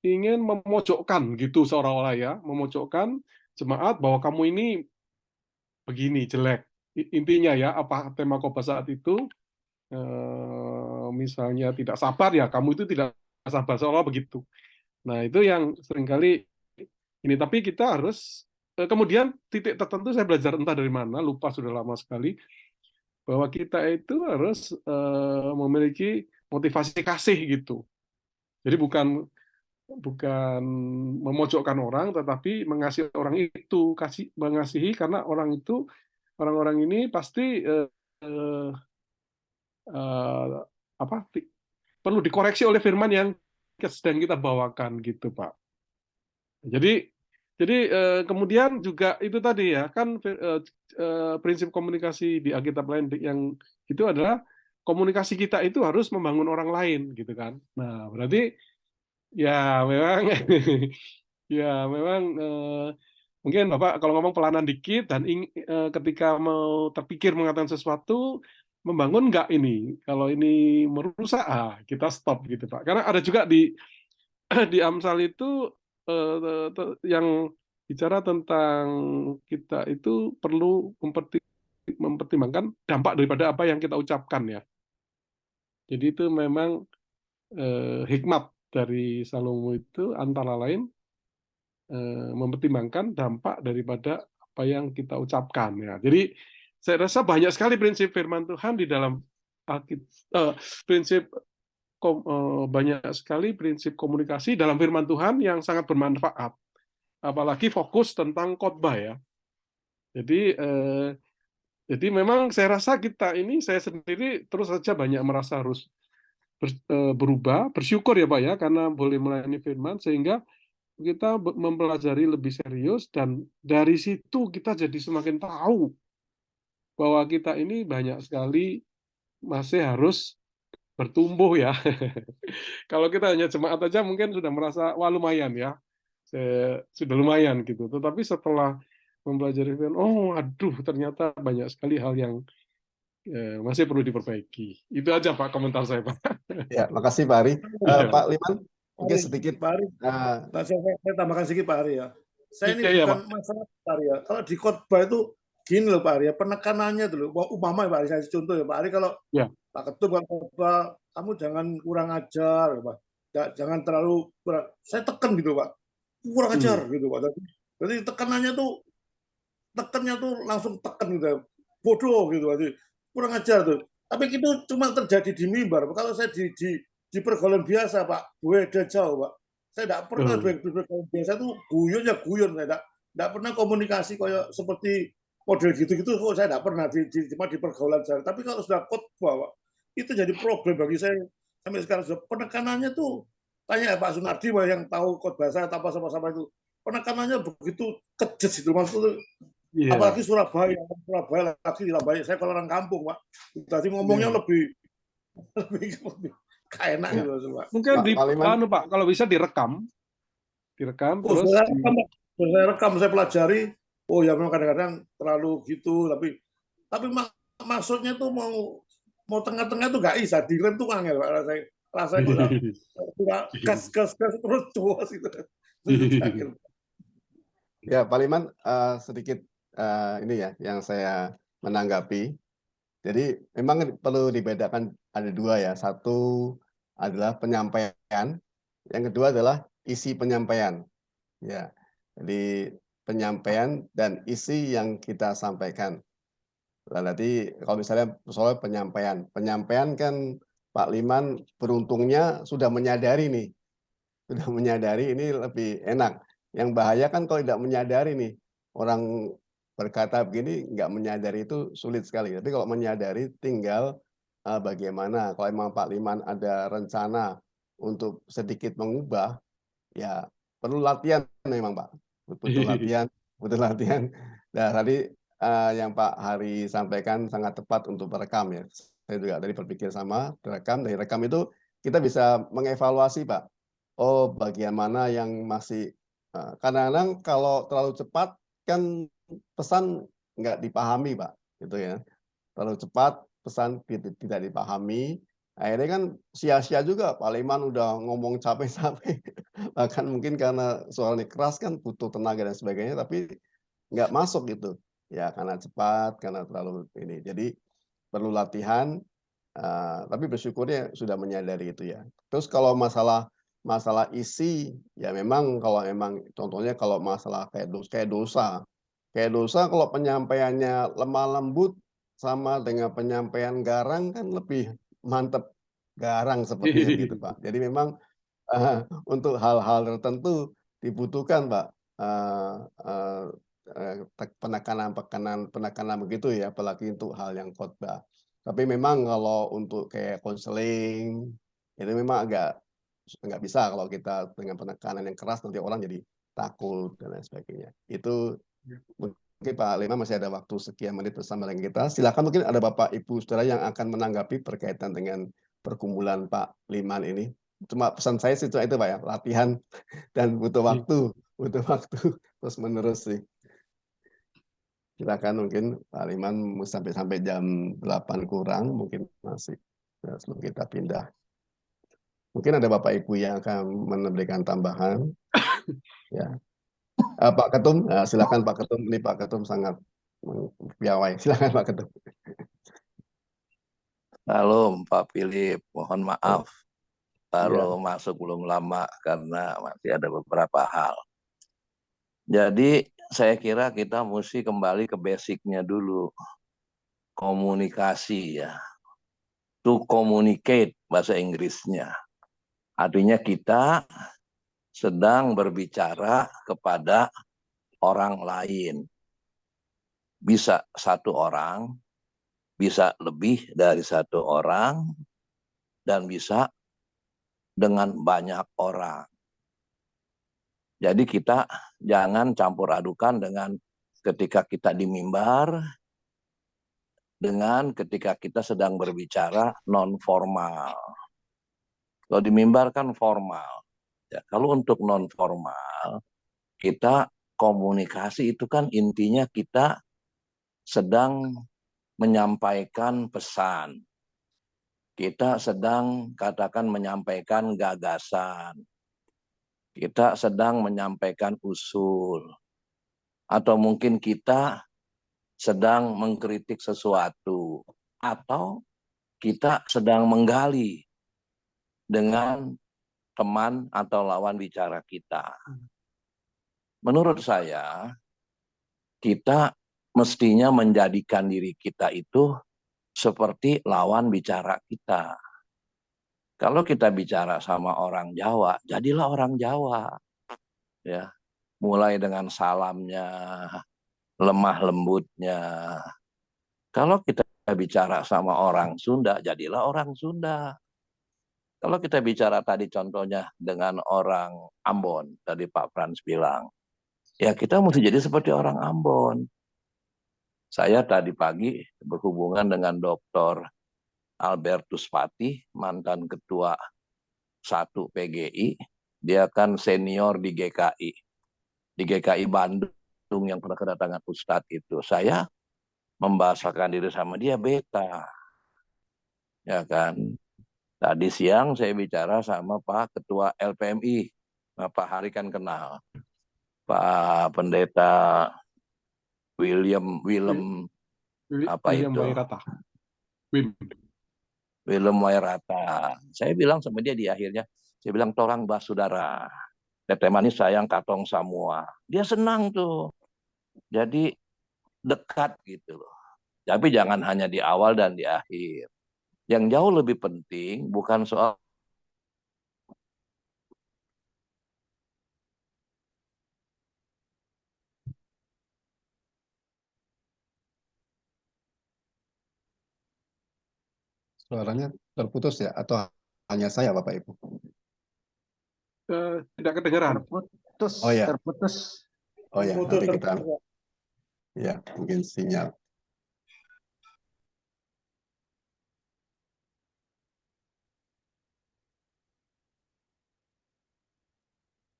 ingin memojokkan gitu seolah-olah ya, memojokkan jemaat bahwa kamu ini begini jelek. Intinya ya, apa tema khotbah saat itu, misalnya tidak sabar ya, kamu itu tidak sabar seolah begitu. Nah itu yang seringkali ini. Tapi kita harus kemudian titik tertentu saya belajar entah dari mana, lupa sudah lama sekali, bahwa kita itu harus memiliki motivasi kasih gitu. Jadi bukan memojokkan orang, tetapi mengasihi orang itu, mengasihi karena orang-orang ini pasti apa perlu dikoreksi oleh firman yang sedang kita bawakan gitu, Pak. Jadi kemudian juga itu tadi ya kan prinsip komunikasi di Alkitab lain yang itu adalah komunikasi kita itu harus membangun orang lain gitu kan. Nah, berarti ya memang ya memang mungkin Bapak kalau ngomong pelanan dikit dan ketika mau terpikir mengatakan sesuatu membangun nggak ini? Kalau ini merusak, kita stop gitu Pak. Karena ada juga di di Amsal itu yang bicara tentang kita itu perlu mempertimbangkan dampak daripada apa yang kita ucapkan ya. Jadi itu memang hikmat dari Salomo itu antara lain mempertimbangkan dampak daripada apa yang kita ucapkan ya. Jadi saya rasa banyak sekali prinsip firman Tuhan di dalam prinsip banyak sekali prinsip komunikasi dalam firman Tuhan yang sangat bermanfaat. Apalagi fokus tentang khotbah ya. Jadi memang saya rasa kita ini, saya sendiri terus saja banyak merasa harus berubah, bersyukur ya Pak ya, karena boleh melayani firman, sehingga kita mempelajari lebih serius, dan dari situ kita jadi semakin tahu bahwa kita ini banyak sekali masih harus bertumbuh ya. Kalau kita hanya jemaat aja mungkin sudah merasa wah lumayan ya, sudah lumayan gitu. Tetapi setelah mempelajari firman, oh aduh ternyata banyak sekali hal yang masih perlu diperbaiki. Itu aja Pak komentar saya Pak. Ya, makasih Pak Ari. Pak Liman, mungkin sedikit. Pak Ari, saya tambahkan sedikit Pak Ari ya. Saya ini Iya, bukan masalah Pak Ari ya. Kalau di khotbah itu gini loh Pak Ari ya, penekanannya dulu. Umpama ya Pak Ari, saya contoh ya Pak Ari, kalau ya. Pak Ketum kalau khotbah, kamu jangan kurang ajar, Pak. Jangan terlalu saya tekan gitu Pak. Kurang ajar gitu Pak. Jadi tekannya tuh langsung tekan gitu. Bodoh gitu Pak. Kurang ajar tuh. Tapi itu cuma terjadi di mimbar. Kalau saya di pergaulan biasa Pak, beda jauh Pak. Saya tidak pernah berpergaulan biasa itu guyon. Saya tidak pernah komunikasi kayak seperti model gitu-gitu. Saya tidak pernah cuma di pergaulan saya. Tapi kalau sudah khotbah Pak, itu jadi problem bagi saya sampai sekarang. Penekanannya tuh tanya Pak Sunardi yang tahu khotbah saya apa sama-sama itu. Penekanannya begitu kejes itu maksudnya. Yeah. Apalagi Surabaya lagi saya kalau orang kampung Pak, tadi ngomongnya lebih enak gitu Pak. Mungkin Pak kalau bisa direkam terus saya rekam, saya pelajari. Oh ya memang kadang-kadang terlalu gitu, tapi maksudnya tuh mau tengah-tengah tuh nggak bisa, direm tuh angel Pak. Rasanya gas terus cuas itu. Ya Pak Liman, sedikit ini ya yang saya menanggapi. Jadi memang perlu dibedakan, ada dua ya. Satu adalah penyampaian, yang kedua adalah isi penyampaian. Ya, jadi penyampaian dan isi yang kita sampaikan. Berarti kalau misalnya soal penyampaian kan Pak Liman beruntungnya sudah menyadari nih, ini lebih enak. Yang bahaya kan kalau tidak menyadari nih, orang berkata begini nggak menyadari itu sulit sekali. Tapi kalau menyadari tinggal bagaimana. Kalau memang Pak Liman ada rencana untuk sedikit mengubah, ya perlu latihan memang Pak. Butuh latihan. Nah tadi yang Pak Hari sampaikan sangat tepat untuk merekam ya. Saya juga tadi berpikir sama, direkam. Dari rekam itu kita bisa mengevaluasi Pak. Oh bagian mana yang masih kadang-kadang kalau terlalu cepat kan pesan nggak dipahami, Pak, gitu ya. Terlalu cepat, pesan tidak dipahami. Akhirnya kan sia-sia juga, Pak Liman udah ngomong capek-capek. Bahkan mungkin karena suaranya keras kan butuh tenaga dan sebagainya, tapi nggak masuk gitu. Ya karena cepat, karena terlalu ini. Jadi perlu latihan, tapi bersyukurnya sudah menyadari itu ya. Terus kalau masalah isi, ya memang kalau memang contohnya kalau masalah kayak dosa. Kayak dosa kalau penyampaiannya lemah lembut sama dengan penyampaian garang kan lebih mantep garang sepertinya begitu, Pak. Jadi memang untuk hal-hal tertentu dibutuhkan, Pak, penekanan begitu ya, apalagi untuk hal yang khotbah. Tapi memang kalau untuk kayak konseling, itu memang agak nggak bisa kalau kita dengan penekanan yang keras, nanti orang jadi takut dan lain sebagainya. Itu mungkin Pak Lema masih ada waktu sekian menit bersama dengan kita. Silakan mungkin ada Bapak Ibu Saudara yang akan menanggapi berkaitan dengan pergumulan Pak Liman ini. Cuma pesan saya sih itu Pak ya, latihan dan butuh waktu terus menerus sih. Silakan mungkin Pak Liman sampai jam 8 kurang mungkin masih sebelum kita pindah. Mungkin ada Bapak Ibu yang akan memberikan tambahan. Ya. Pak Ketum, silakan Pak Ketum. Ini Pak Ketum sangat piawai. Silakan Pak Ketum. Halo Pak Philip, mohon maaf baru Ya. masuk belum lama karena masih ada beberapa hal. Jadi saya kira kita mesti kembali ke basicnya dulu, komunikasi ya. To communicate bahasa Inggrisnya. Artinya kita sedang berbicara kepada orang lain. Bisa satu orang, bisa lebih dari satu orang, dan bisa dengan banyak orang. Jadi kita jangan campur adukan dengan ketika kita di mimbar, dengan ketika kita sedang berbicara non formal. Kalau di mimbar kan formal. Ya, kalau untuk non formal, kita komunikasi itu kan intinya kita sedang menyampaikan pesan. Kita sedang katakan menyampaikan gagasan. Kita sedang menyampaikan usul. Atau mungkin kita sedang mengkritik sesuatu. Atau kita sedang menggali dengan teman atau lawan bicara kita. Menurut saya, kita mestinya menjadikan diri kita itu seperti lawan bicara kita. Kalau kita bicara sama orang Jawa, jadilah orang Jawa. Ya, mulai dengan salamnya, lemah lembutnya. Kalau kita bicara sama orang Sunda, jadilah orang Sunda. Kalau kita bicara tadi contohnya dengan orang Ambon, tadi Pak Frans bilang, ya kita mesti jadi seperti orang Ambon. Saya tadi pagi berhubungan dengan Dr. Albertus Patih, mantan ketua 1 PGI. Dia kan senior di GKI Bandung yang pernah kedatangan Ustadz itu. Saya membahasakan diri sama dia beta. Ya kan. Tadi siang saya bicara sama Pak Ketua LPMI. Nah, Pak Hari kan kenal. Pak Pendeta William apa William itu? Wairata. Willem Wairata. Saya bilang sama dia di akhirnya, saya bilang torang basudara. Teteh manis sayang katong semua. Dia senang tuh. Jadi dekat gitu loh. Tapi jangan hanya di awal dan di akhir. Yang jauh lebih penting bukan soal Suaranya terputus ya, atau hanya saya Bapak Ibu? Tidak kedengeran. Terputus, Oh ya, terputus. oh ya, Terputus, nanti kita, terputus. ya mungkin sinyal.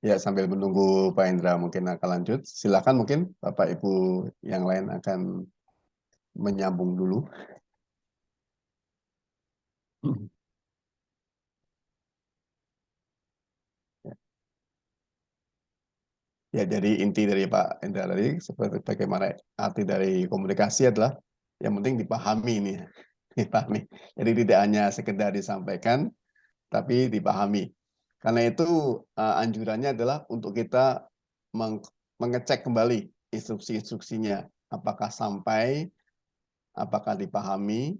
Ya, sambil menunggu Pak Indra mungkin akan lanjut, silakan mungkin Bapak Ibu yang lain akan menyambung dulu. Ya, jadi inti dari Pak Indra tadi, seperti bagaimana arti dari komunikasi adalah yang penting dipahami ini, dipahami. Jadi tidak hanya sekedar disampaikan, tapi dipahami. Karena itu anjurannya adalah untuk kita mengecek kembali instruksi-instruksinya, apakah sampai, apakah dipahami,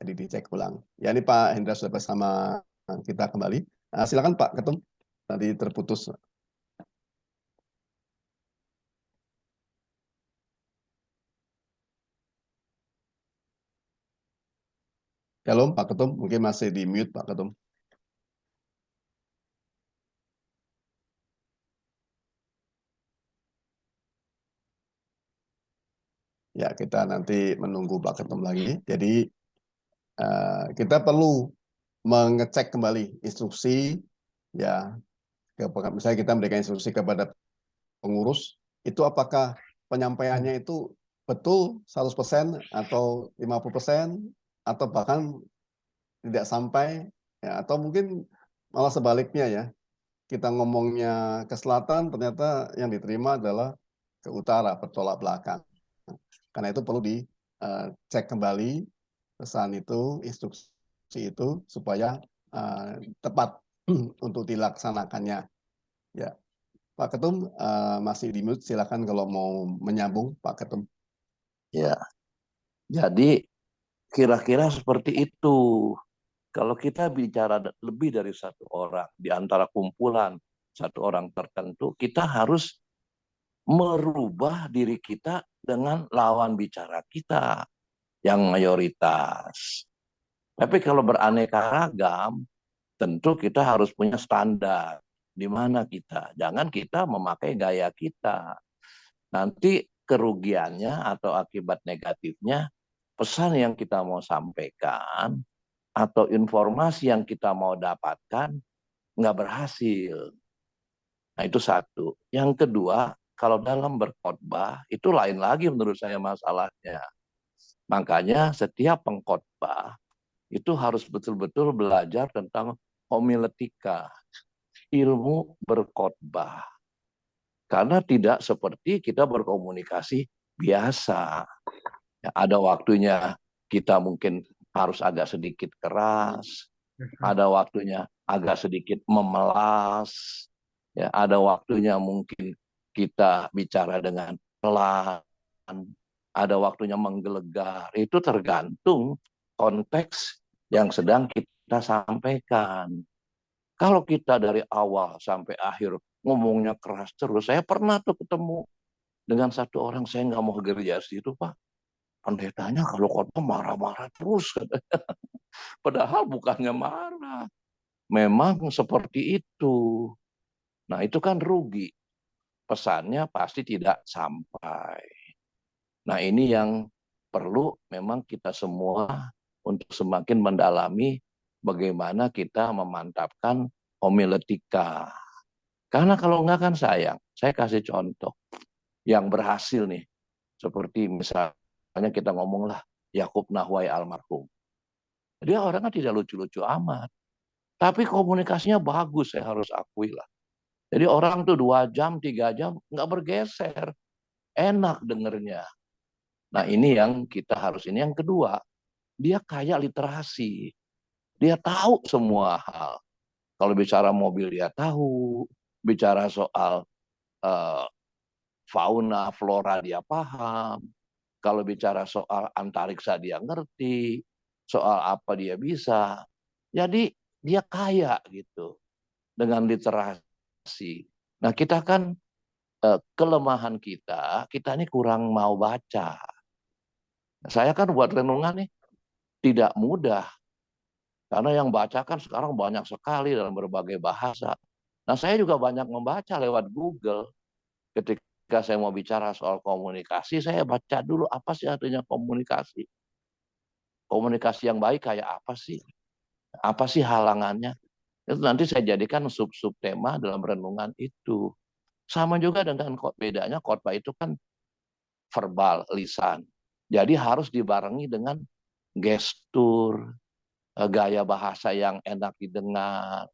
jadi dicek ulang. Ya, ini Pak Hendra sudah bersama kita kembali. Silakan Pak Ketum, tadi terputus. Shalom Pak Ketum, mungkin masih di mute Pak Ketum. Ya, kita nanti menunggu Pak Ketum lagi. Jadi kita perlu mengecek kembali instruksi, ya, misalnya kita memberikan instruksi kepada pengurus, itu apakah penyampaiannya itu betul 100% atau 50% atau bahkan tidak sampai, ya, atau mungkin malah sebaliknya ya, kita ngomongnya ke selatan ternyata yang diterima adalah ke utara, bertolak belakang. Karena itu perlu dicek kembali pesan itu, instruksi itu supaya tepat untuk dilaksanakannya. Ya, Pak Ketum masih di mute, silakan kalau mau menyambung Pak Ketum. Ya, jadi kira-kira seperti itu. Kalau kita bicara lebih dari satu orang di antara kumpulan satu orang tertentu, kita harus merubah diri kita dengan lawan bicara kita yang mayoritas. Tapi kalau beraneka ragam, tentu kita harus punya standar di mana kita. Jangan kita memakai gaya kita. Nanti kerugiannya atau akibat negatifnya, pesan yang kita mau sampaikan atau informasi yang kita mau dapatkan nggak berhasil. Nah, itu satu. Yang kedua, kalau dalam berkhotbah itu lain lagi menurut saya masalahnya. Makanya setiap pengkhotbah itu harus betul-betul belajar tentang homiletika, ilmu berkhotbah. Karena tidak seperti kita berkomunikasi biasa. Ya, ada waktunya kita mungkin harus agak sedikit keras, ada waktunya agak sedikit memelas, ya, ada waktunya mungkin kita bicara dengan pelan, ada waktunya menggelegar. Itu tergantung konteks yang sedang kita sampaikan. Kalau kita dari awal sampai akhir ngomongnya keras terus, saya pernah tuh ketemu dengan satu orang, saya nggak mau ke gereja situ Pak. Pendetanya kalau khotbah marah-marah terus. Padahal bukannya marah. Memang seperti itu. Nah, itu kan rugi. Pesannya pasti tidak sampai. Nah, ini yang perlu memang kita semua untuk semakin mendalami bagaimana kita memantapkan homiletika. Karena kalau enggak kan sayang. Saya kasih contoh yang berhasil nih. Seperti misalnya kita ngomonglah Yakub Nahwai almarhum. Dia orangnya tidak lucu-lucu amat. Tapi komunikasinya bagus, saya harus akui lah. Jadi orang tuh 2 jam, 3 jam nggak bergeser. Enak dengernya. Nah ini yang kita harus, ini yang kedua. Dia kaya literasi. Dia tahu semua hal. Kalau bicara mobil dia tahu. Bicara soal fauna, flora dia paham. Kalau bicara soal antariksa dia ngerti. Soal apa dia bisa. Jadi dia kaya gitu. Dengan literasi. Nah kita kan kelemahan kita ini kurang mau baca. Saya kan buat renungan nih tidak mudah. Karena yang baca kan sekarang banyak sekali dalam berbagai bahasa. Nah saya juga banyak membaca lewat Google. Ketika saya mau bicara soal komunikasi, saya baca dulu apa sih artinya komunikasi. Komunikasi yang baik kayak apa sih? Apa sih halangannya? Itu nanti saya jadikan sub-sub tema dalam renungan itu. Sama juga dengan bedanya khotbah itu kan verbal, lisan. Jadi harus dibarengi dengan gestur, gaya bahasa yang enak didengar.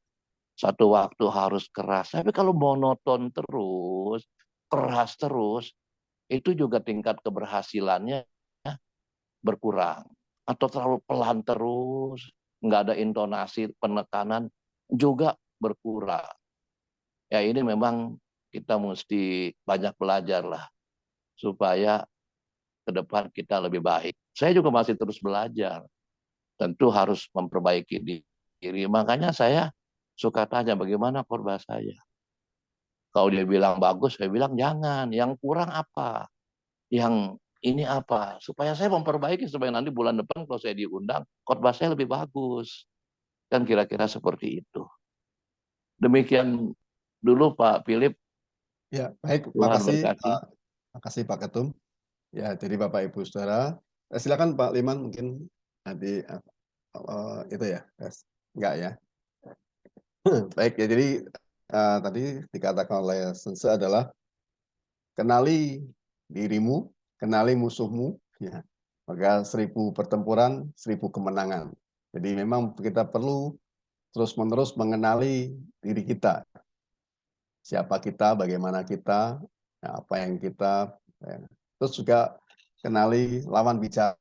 Satu waktu harus keras. Tapi kalau monoton terus, keras terus, itu juga tingkat keberhasilannya berkurang. Atau terlalu pelan terus, nggak ada intonasi, penekanan, juga berkurang. Ya ini memang kita mesti banyak belajar lah, supaya ke depan kita lebih baik. Saya juga masih terus belajar. Tentu harus memperbaiki diri. Makanya saya suka tanya bagaimana khotbah saya. Kalau dia bilang bagus, saya bilang jangan. Yang kurang apa? Yang ini apa? Supaya saya memperbaiki, supaya nanti bulan depan kalau saya diundang, khotbah saya lebih bagus. Kan kira-kira seperti itu. Demikian dulu Pak Philip. Ya, baik. Tuhan berkati. Makasih Pak Ketum. Ya, jadi Bapak Ibu Saudara, silakan Pak Liman mungkin nanti itu ya, enggak ya. Baik ya, jadi tadi dikatakan oleh Sense adalah kenali dirimu, kenali musuhmu, ya. Maka 1000 pertempuran, 1000 kemenangan. Jadi memang kita perlu terus-menerus mengenali diri kita. Siapa kita, bagaimana kita, apa yang kita, ya. Terus juga kenali lawan bicara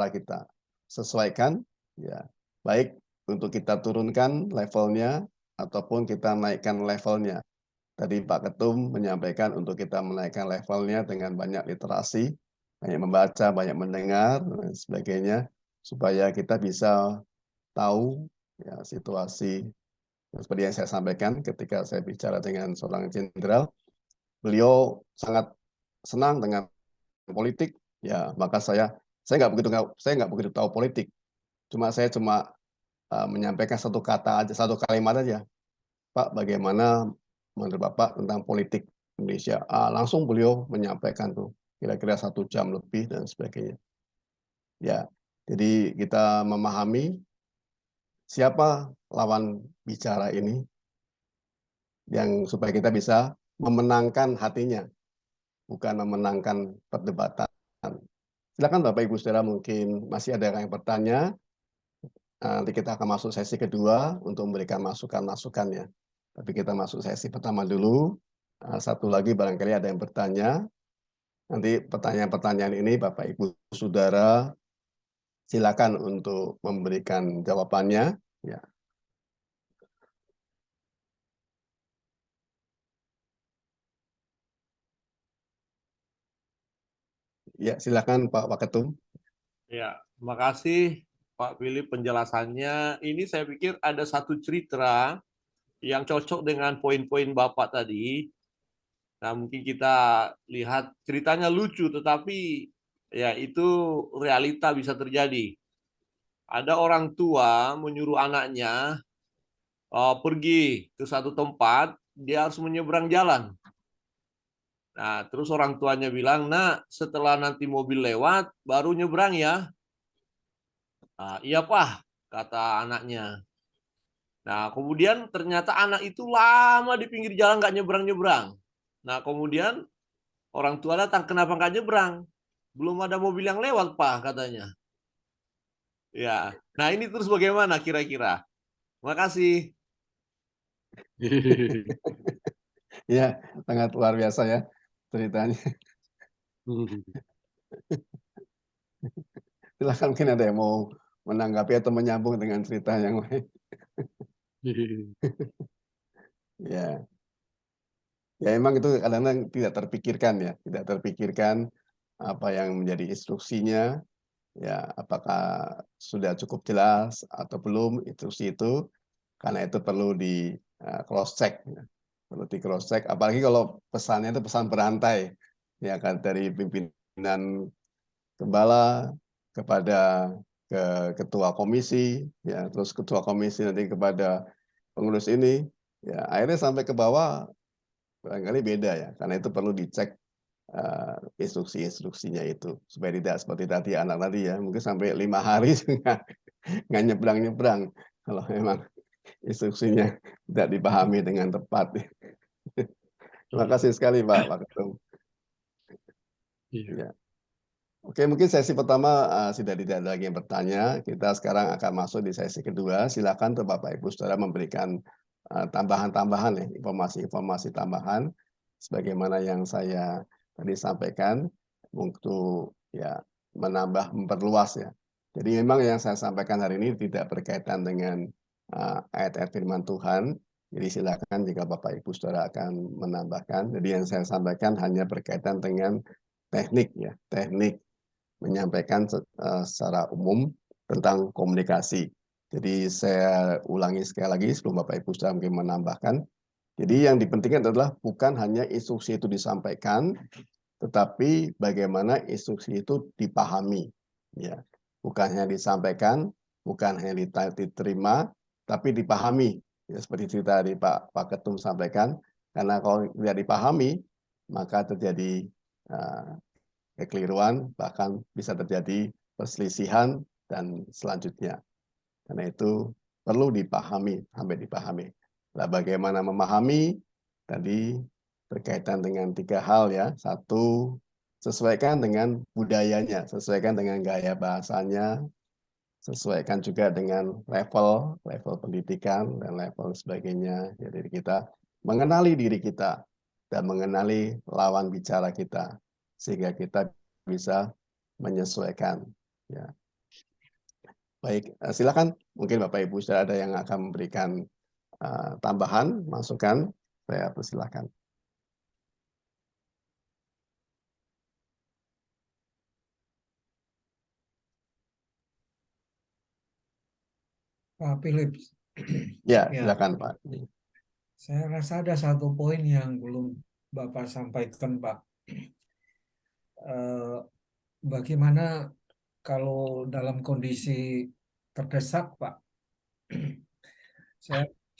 kita. Sesuaikan, ya, baik untuk kita turunkan levelnya, ataupun kita naikkan levelnya. Tadi Pak Ketum menyampaikan untuk kita menaikkan levelnya dengan banyak literasi, banyak membaca, banyak mendengar, dan sebagainya, supaya kita bisa tahu ya, situasi. Seperti yang saya sampaikan ketika saya bicara dengan seorang jenderal, beliau sangat senang dengan politik, ya maka saya nggak begitu tahu politik, saya cuma menyampaikan satu kata aja, satu kalimat aja, Pak, bagaimana menurut Bapak tentang politik Indonesia? Langsung beliau menyampaikan tuh kira-kira 1 jam lebih dan sebagainya. Ya, jadi kita memahami siapa lawan bicara ini, yang supaya kita bisa memenangkan hatinya, bukan memenangkan perdebatan. Silakan Bapak Ibu Saudara, mungkin masih ada yang bertanya. Nanti kita akan masuk sesi kedua untuk memberikan masukan-masukannya. Tapi kita masuk sesi pertama dulu. Satu lagi barangkali ada yang bertanya. Nanti pertanyaan-pertanyaan ini Bapak Ibu Saudara silakan untuk memberikan jawabannya. Ya. Ya, silakan Pak Waketum. Ya, terima kasih Pak Philip penjelasannya. Ini saya pikir ada satu cerita yang cocok dengan poin-poin Bapak tadi. Nah, mungkin kita lihat ceritanya lucu, tetapi ya itu realita bisa terjadi. Ada orang tua menyuruh anaknya pergi ke satu tempat, dia harus menyeberang jalan. Nah, terus orang tuanya bilang, "Nak, setelah nanti mobil lewat, baru nyebrang ya." Iya, Pak, kata anaknya. Nah, kemudian ternyata anak itu lama di pinggir jalan nggak nyebrang-nyebrang. Nah, kemudian orang tua datang, "Kenapa nggak nyebrang?" "Belum ada mobil yang lewat, Pak," katanya. Ya, nah ini terus bagaimana kira-kira? Terima kasih. Ya, sangat luar biasa ya ceritanya. Silakan, mungkin ada yang mau menanggapi atau menyambung dengan cerita yang lain. Ya. Ya, memang itu kadang-kadang tidak terpikirkan ya, tidak terpikirkan apa yang menjadi instruksinya, ya apakah sudah cukup jelas atau belum instruksi itu, karena itu perlu di cross check, ya. Perlu di cross check, apalagi kalau pesannya itu pesan berantai, ya kan, dari pimpinan gembala kepada ketua komisi, ya terus ketua komisi nanti kepada pengurus ini, ya akhirnya sampai ke bawah barangkali beda ya, karena itu perlu dicek instruksi-instruksinya itu supaya tidak seperti tadi anak tadi ya, mungkin sampai 5 hari nggak nyebrang-nyebrang kalau memang instruksinya tidak dipahami dengan tepat. Terima kasih sekali Pak Ketum. Iya. Ya. Oke, mungkin sesi pertama sudah tidak ada lagi yang bertanya. Kita sekarang akan masuk di sesi kedua. Silakan tuh Bapak Ibu Saudara memberikan tambahan-tambahan ya, informasi-informasi tambahan sebagaimana yang saya tadi sampaikan untuk ya menambah memperluas ya. Jadi memang yang saya sampaikan hari ini tidak berkaitan dengan ayat-ayat firman Tuhan. Jadi silakan jika Bapak Ibu Saudara akan menambahkan. Jadi yang saya sampaikan hanya berkaitan dengan teknik ya, teknik menyampaikan secara umum tentang komunikasi. Jadi saya ulangi sekali lagi sebelum Bapak Ibu sudah mungkin menambahkan. Jadi yang dipentingkan adalah bukan hanya instruksi itu disampaikan, tetapi bagaimana instruksi itu dipahami. Ya, bukan hanya disampaikan, bukan hanya diterima, tapi dipahami. Ya, seperti cerita dari Pak Ketum sampaikan, karena kalau tidak dipahami, maka terjadi kekeliruan, bahkan bisa terjadi perselisihan dan selanjutnya. Karena itu perlu dipahami, sampai dipahami. Nah, bagaimana memahami? Tadi berkaitan dengan 3 hal ya. 1, sesuaikan dengan budayanya, sesuaikan dengan gaya bahasanya, sesuaikan juga dengan level pendidikan dan level sebagainya. Jadi kita mengenali diri kita dan mengenali lawan bicara kita sehingga kita bisa menyesuaikan. Ya. Baik, silakan mungkin Bapak Ibu sudah ada yang akan memberikan tambahan, masukan, saya persilakan. Pak Philip. Ya, silakan Pak. Saya rasa ada satu poin yang belum Bapak sampaikan, Pak. Bagaimana kalau dalam kondisi terdesak, Pak?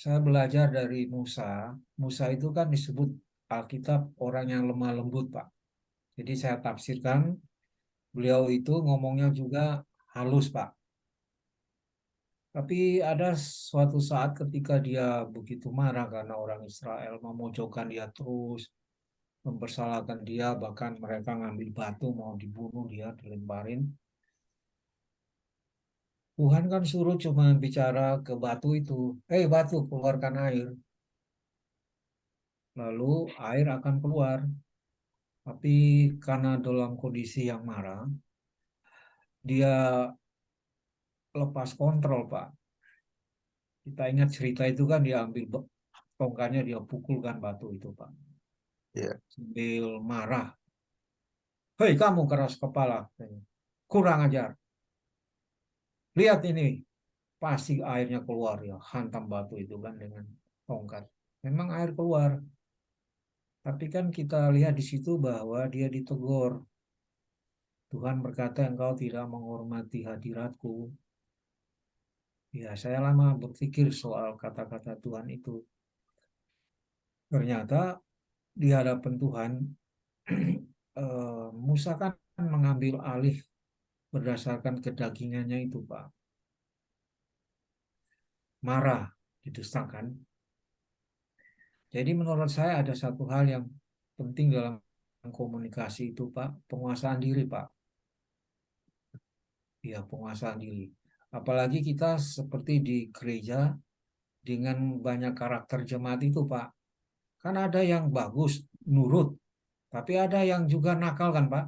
Saya belajar dari Musa. Musa itu kan disebut Alkitab orang yang lemah lembut, Pak. Jadi saya tafsirkan, beliau itu ngomongnya juga halus, Pak. Tapi ada suatu saat ketika dia begitu marah karena orang Israel memojokkan dia terus, mempersalahkan dia, bahkan mereka ngambil batu mau dibunuh dia, dilemparin. Tuhan kan suruh cuma bicara ke batu itu, batu keluarkan air. Lalu air akan keluar. Tapi karena dalam kondisi yang marah, dia lepas kontrol, Pak. Kita ingat cerita itu kan dia ambil tongkatnya, dia pukulkan batu itu, Pak. Yeah. Sambil marah. Hei kamu keras kepala, kurang ajar. Lihat ini, pasti airnya keluar ya, hantam batu itu kan dengan tongkat. Memang air keluar. Tapi kan kita lihat di situ bahwa dia ditegur. Tuhan berkata, engkau tidak menghormati hadiratku. Ya, saya lama berpikir soal kata-kata Tuhan itu. Ternyata di hadapan Tuhan, Musa kan mengambil alih berdasarkan kedagingannya itu, Pak. Marah, didesakan. Jadi menurut saya ada satu hal yang penting dalam komunikasi itu, Pak. Penguasaan diri, Pak. Ya, penguasaan diri. Apalagi kita seperti di gereja dengan banyak karakter jemaat itu, Pak. Kan ada yang bagus, nurut. Tapi ada yang juga nakal kan, Pak.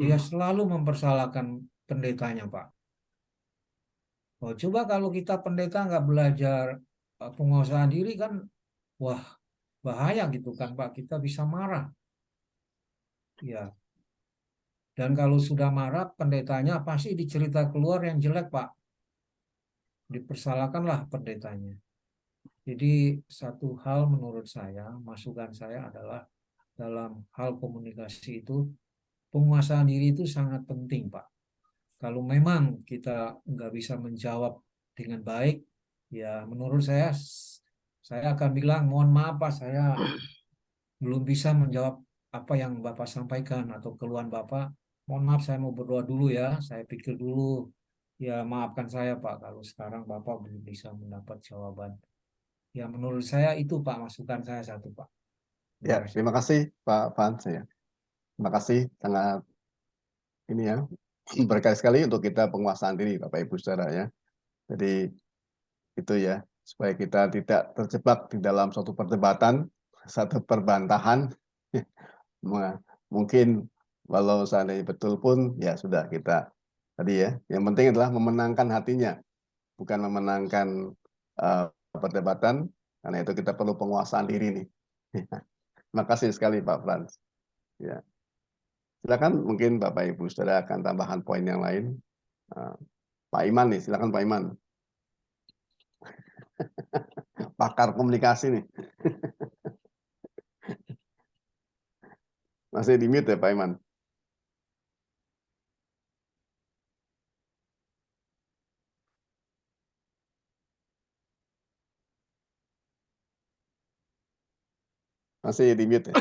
Dia selalu mempersalahkan pendetanya, Pak. Oh, coba kalau kita pendeta nggak belajar penguasaan diri kan, wah bahaya gitu kan, Pak. Kita bisa marah. Ya. Dan kalau sudah marah, pendetanya pasti dicerita keluar yang jelek, Pak. Dipersalahkanlah pendetanya. Jadi satu hal menurut saya, masukan saya adalah dalam hal komunikasi itu, penguasaan diri itu sangat penting, Pak. Kalau memang kita nggak bisa menjawab dengan baik, ya menurut saya akan bilang, mohon maaf Pak, saya belum bisa menjawab apa yang Bapak sampaikan atau keluhan Bapak. Mohon maaf, saya mau berdoa dulu ya, saya pikir dulu. Ya, maafkan saya Pak kalau sekarang Bapak belum bisa mendapat jawaban. Ya, menurut saya itu Pak, masukan saya satu Pak. Terima Ya, kasih. terima kasih Pak Frans ya. Terima kasih, sangat ini ya, berkali sekali untuk kita penguasaan diri Bapak Ibu Saudara ya. Jadi itu ya, supaya kita tidak terjebak di dalam suatu perdebatan, satu perbantahan. Mungkin walau seandainya betul pun ya sudah kita tadi ya. Yang penting adalah memenangkan hatinya, bukan memenangkan perdebatan. Karena itu kita perlu penguasaan diri nih. Terima kasih sekali Pak Frans. Ya. Silakan mungkin Bapak Ibu Saudara akan tambahkan poin yang lain. Pak Iman nih, silakan Pak Iman. Pakar komunikasi nih. Masih di mute ya Pak Iman. Masih di mute ya.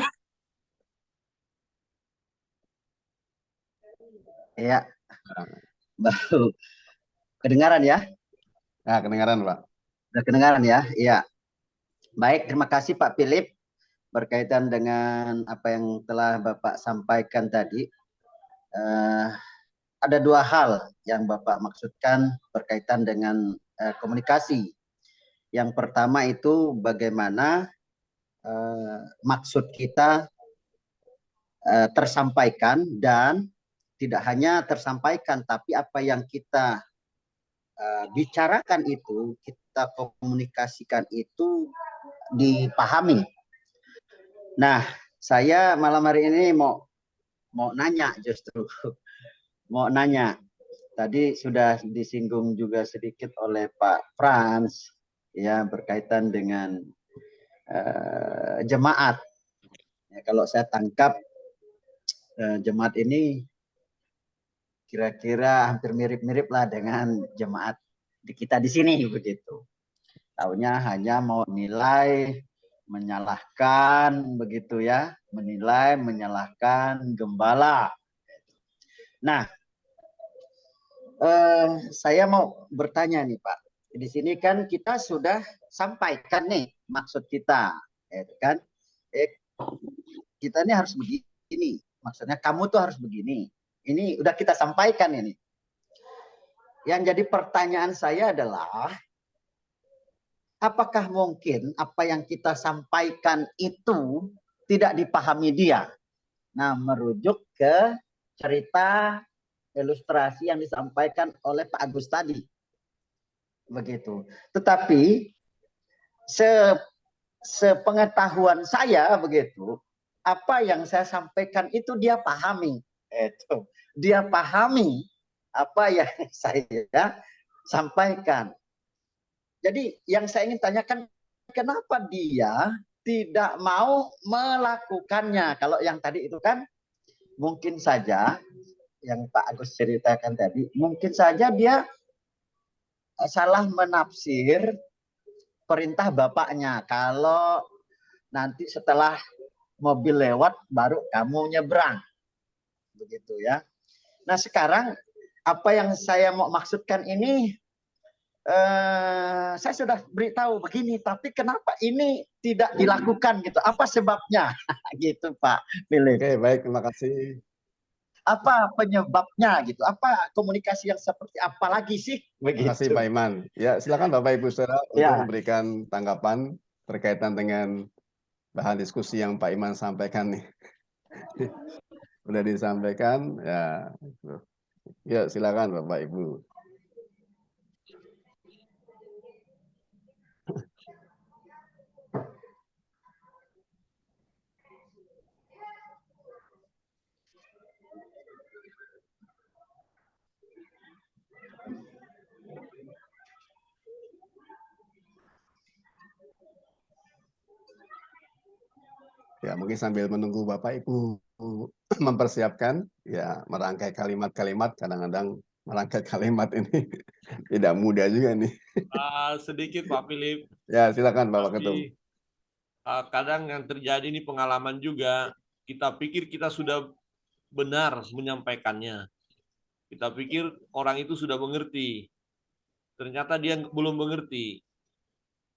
Ya, baru kedengaran ya? Nah, kedengaran Pak. Sudah kedengaran ya? Iya. Baik, terima kasih Pak Philip berkaitan dengan apa yang telah Bapak sampaikan tadi. Ada dua hal yang Bapak maksudkan berkaitan dengan komunikasi. Yang pertama itu bagaimana maksud kita tersampaikan, dan tidak hanya tersampaikan, tapi apa yang kita bicarakan itu, kita komunikasikan itu dipahami. Nah, saya malam hari ini mau nanya justru. Mau nanya. Tadi sudah disinggung juga sedikit oleh Pak Frans ya, berkaitan dengan jemaat. Ya, kalau saya tangkap jemaat ini kira-kira hampir mirip-mirip lah dengan jemaat di kita di sini begitu. Taunya hanya mau nilai, menyalahkan begitu ya, menilai, menyalahkan gembala. Nah, saya mau bertanya nih Pak. Di sini kan kita sudah sampaikan nih maksud kita, kan? Kita ini harus begini. Maksudnya kamu tuh harus begini. Ini udah kita sampaikan ini. Yang jadi pertanyaan saya adalah, apakah mungkin apa yang kita sampaikan itu tidak dipahami dia? Nah, merujuk ke cerita ilustrasi yang disampaikan oleh Pak Agus tadi. Begitu. Tetapi sepengetahuan saya begitu, apa yang saya sampaikan itu dia pahami. Itu. Dia pahami apa yang saya sampaikan. Jadi yang saya ingin tanyakan, kenapa dia tidak mau melakukannya? Kalau yang tadi itu kan mungkin saja, yang Pak Agus ceritakan tadi, mungkin saja dia salah menafsir perintah bapaknya. Kalau nanti setelah mobil lewat baru kamu nyebrang. Begitu ya. Nah, sekarang apa yang saya mau maksudkan ini, saya sudah beritahu begini, tapi kenapa ini tidak dilakukan gitu? Apa sebabnya? Gitu Pak Philip. Oke, baik, terima kasih. Apa penyebabnya gitu? Apa komunikasi yang seperti apa lagi sih? Begitu. Terima kasih Pak Iman. Ya, silakan Bapak Ibu Saudara untuk Ya. memberikan tanggapan berkaitan dengan bahan diskusi yang Pak Iman sampaikan nih. Sudah disampaikan, ya. Ya, silakan Bapak Ibu. Ya, mungkin sambil menunggu Bapak Ibu mempersiapkan, ya, merangkai kalimat-kalimat, kadang-kadang merangkai kalimat ini tidak mudah juga nih. Sedikit Pak Philip. Ya, silakan Bapak Ketum. Kadang yang terjadi ini pengalaman juga, kita pikir kita sudah benar menyampaikannya. Kita pikir orang itu sudah mengerti. Ternyata dia belum mengerti.